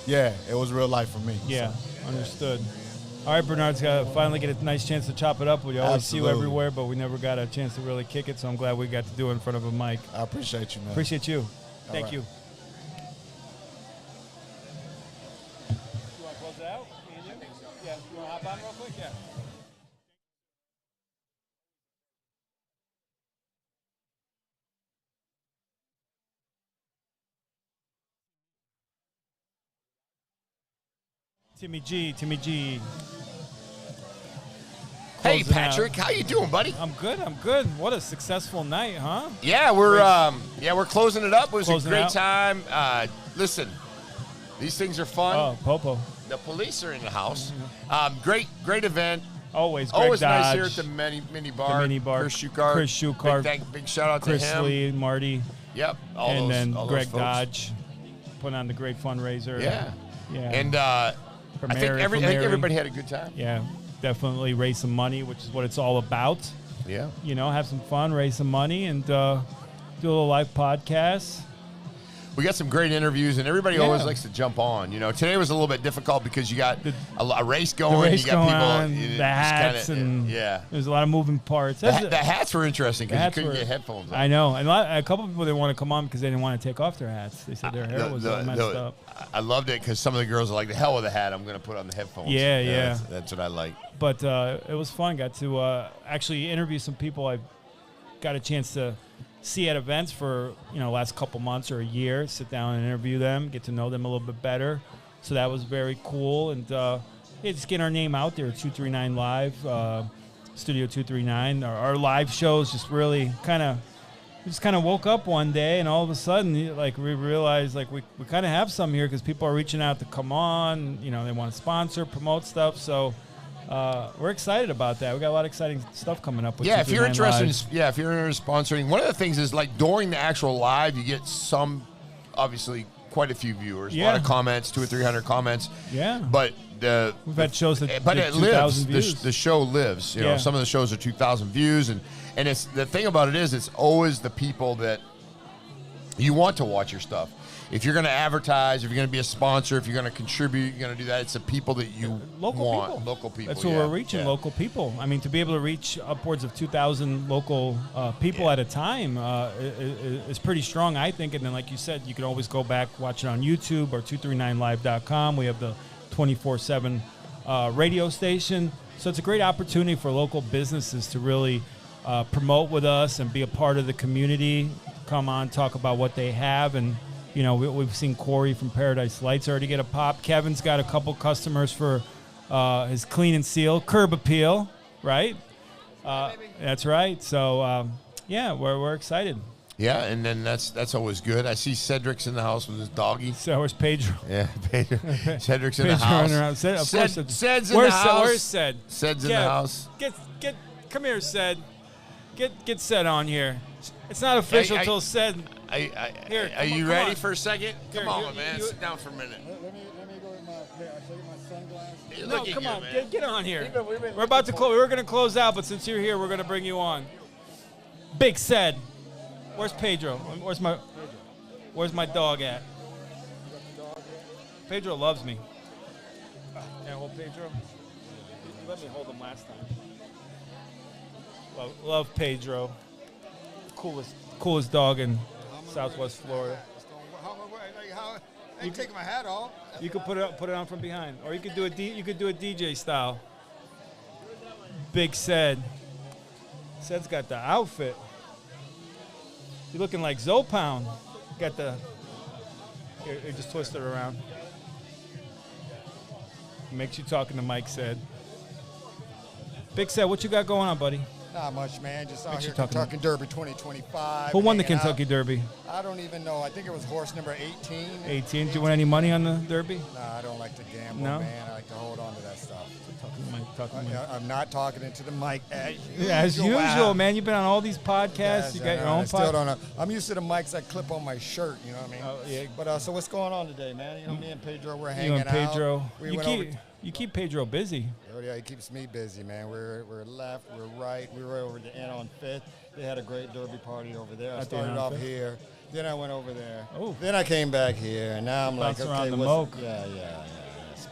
yeah, it was real life for me. Yeah, so, understood. All right, Bernard's got to finally get a nice chance to chop it up. We always see you everywhere, but we never got a chance to really kick it, so I'm glad we got to do it in front of a mic. I appreciate you, man. Appreciate you. Thank you. You want to close it out? Yeah, you want to hop on real quick? Yeah. Timmy G. Hey, Patrick, how you doing, buddy? I'm good. What a successful night, huh? Yeah, we're closing it up. It was a great time. Listen, these things are fun. Oh, Popo. The police are in the house. Great event. Always nice Dodge. here at the mini bar. The mini bar. Chris Shukart. Big shout out Chris to him. Lee, Marty. Yep. And then all Greg those Dodge putting on the great fundraiser. Yeah. Yeah. And I think everybody had a good time. Yeah. Definitely raise some money, which is what it's all about. Yeah. You know, have some fun, raise some money, and do a little live podcast. We got some great interviews, and everybody always likes to jump on. You know, today was a little bit difficult because you got a race going. You got people, the hats, and there's a lot of moving parts. The hats were interesting because you couldn't get headphones on. I know, and a couple of people didn't want to come on because they didn't want to take off their hats. They said their hair was all messed up. I loved it because some of the girls are like, "The hell with the hat! I'm going to put on the headphones." Yeah. That's what I like. But it was fun. Got to actually interview some people I got a chance to see at events for last couple months or a year. Sit down and interview them, get to know them a little bit better. So that was very cool, and just getting our name out there. 239 Live, Studio 239. Our live shows just really kind of woke up one day, and all of a sudden, we realized we kind of have some here because people are reaching out to come on. They want to sponsor, promote stuff. So. We're excited about that. We got a lot of exciting stuff coming up. With if you're interested in sponsoring, one of the things is during the actual live, you get obviously quite a few viewers, a lot of comments, 200 or 300 comments. Yeah, but we've had shows that it lives. The show lives. You know, some of the shows are 2,000 views, and it's the thing about it is it's always the people that you want to watch your stuff. If you're going to advertise, if you're going to be a sponsor, if you're going to contribute, you're going to do that. It's the people that you want. Local people. That's what we're reaching, local people. I mean, to be able to reach upwards of 2,000 local people at a time is pretty strong, I think. And then, like you said, you can always go back, watch it on YouTube or 239live.com. We have the 24/7 radio station. So it's a great opportunity for local businesses to really promote with us and be a part of the community, come on, talk about what they have, and we've seen Corey from Paradise Lights already get a pop. Kevin's got a couple customers for his Clean and Seal Curb Appeal, right? That's right. So, we're excited. Yeah, and then that's always good. I see Cedric's in the house with his doggy. So where's Pedro? Yeah, Pedro. Cedric's in the house. Ced's in the house. Where's Ced? Ced's in the house. Come here, Ced. Get Ced on here. It's not official till Ced. Are you ready for a second? Come on, man. Sit down for a minute. Let me go with my sunglasses. No, come on. Get on here. We're about to close. We were going to close out, but since you're here, we're going to bring you on. Big Ced. Where's Pedro? Where's my dog at? Pedro loves me. Yeah, hold Pedro. You let me hold him last time. Love Pedro. Coolest dog in Southwest Florida. I ain't taking my hat off. You could put it on from behind, or you could do a DJ style. Big Ced. Ced's got the outfit. You're looking like Zopound. Got the. Here, just twist it around. Makes you talking to Mike Ced. Big Ced, what you got going on, buddy? Not much, man. Just out here Kentucky Derby 2025. Who won the Kentucky Derby? I don't even know. I think it was horse number 18. 18. Do you win any money on the Derby? Nah, I don't like to gamble, no? man. I like to hold on to that stuff. I'm not talking into the mic as usual, man. You've been on all these podcasts. Yes, you got your own podcast. Don't know. I'm used to the mics I clip on my shirt. You know what I mean? Oh, yeah. But so what's going on today, man? Me and Pedro, we're hanging out. Pedro. Pedro. You keep Pedro busy. Oh, yeah, he keeps me busy, man. We're left, we're right. We were over the end on 5th. They had a great Derby party over there. I started off here. Then I went over there. Oh. Then I came back here, and now I'm like, okay, around the moke. Yeah.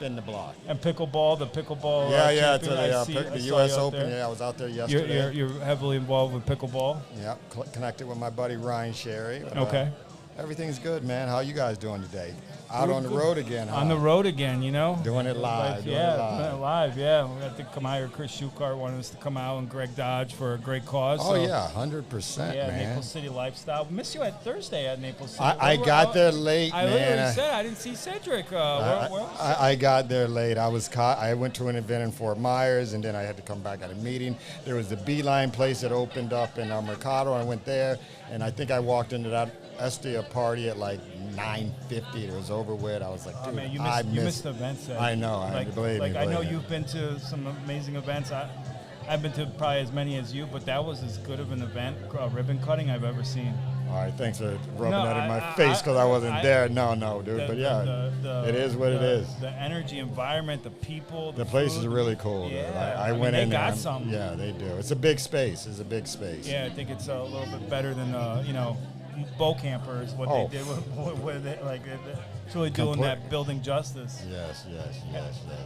spin the block. And pickleball, the pickleball. Yeah, champion, the U.S. Open. Yeah, I was out there yesterday. You're heavily involved with pickleball. Yeah, connected with my buddy Ryan Sherry. Okay. Everything's good, man. How you guys doing today? Out on the road again, huh? On the road again, Doing it live. Live, yeah. We got to come out here. Chris Shukart wanted us to come out, and Greg Dodge for a great cause. Oh, yeah, 100%, yeah, man. Naples City Lifestyle. We missed you at Thursday at Naples City. I got there late, man. I literally said I didn't see Cedric. I got there late. I went to an event in Fort Myers, and then I had to come back at a meeting. There was the Beeline place that opened up in Mercado. I went there, and I think I walked into that Estia party at like 9:50. It was over with. I was like, dude, man, you missed the events. I know. Believe me. I know you've been to some amazing events. I've been to probably as many as you, but that was as good of an event, ribbon cutting, I've ever seen. All right, thanks for rubbing that in my face because I wasn't there. No, dude. But yeah, it is what it is. The energy, environment, the people. The place is really cool. Yeah, I went in there. They got something. Yeah, they do. It's a big space. Yeah, I think it's a little bit better than bow campers, what they did with it, like it's really doing that building justice. Yes.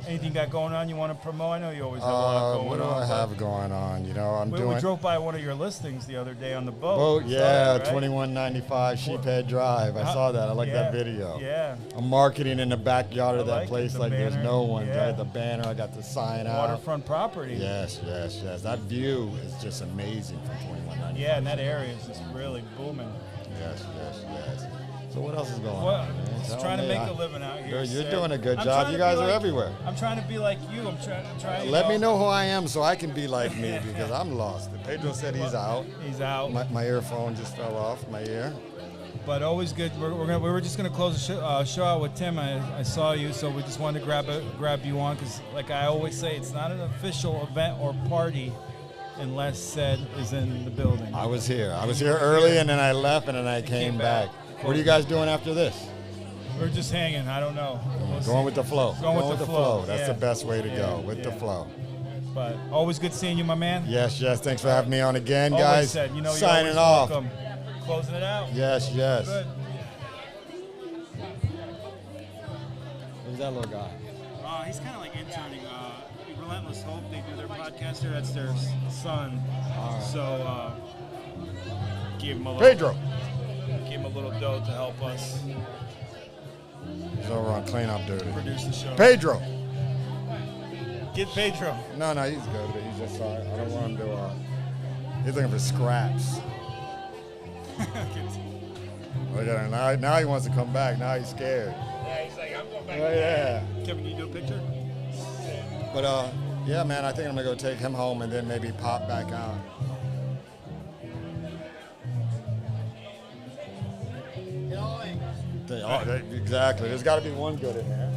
Anything got going on you want to promote? I know you always have a lot going on. What do I have going on? We drove by one of your listings the other day on the boat. Yeah, 2195 Sheephead Drive. I saw that. I like that video. Yeah. I'm marketing in the backyard of that place like there's no one. Yeah. Right? The banner, I got the sign out. Waterfront property. Yes. That view is just amazing from 2195. Yeah, and that area is just really booming. Yes. So what else is going on? Just trying to make a living out here. You're doing a good job. You guys are everywhere. I'm trying to be like you. I'm trying. Let me know who I am so I can be like me because I'm lost. Pedro said he's out. He's out. My earphone just fell off my ear. But always good. We were just gonna close the show out with Tim. I saw you, so we just wanted to grab you on because, like I always say, it's not an official event or party unless Ced is in the building. I was here early, and then I left, and then I came back. What are you guys doing after this? We're just hanging. I don't know. Going with the flow. Going with the flow. That's the best way to go, with the flow. But always good seeing you, my man. Yes. Thanks for having me on again, guys. Signing off. Welcome. Closing it out. Yes. Good. Who's that little guy? He's kind of like interning. Relentless Hope, they do their podcast here. That's their son. Right. So give him a little dough to help us. He's over on cleanup duty. Produce the show. Pedro. Get Pedro. No, he's good. But he's just I don't want him to. He's looking for scraps. Look at him now. He wants to come back. Now he's scared. Yeah, he's like, I'm going back. Oh, yeah. Kevin, can you do a picture? But yeah, man, I think I'm gonna go take him home and then maybe pop back out. Exactly. There's got to be one good in there.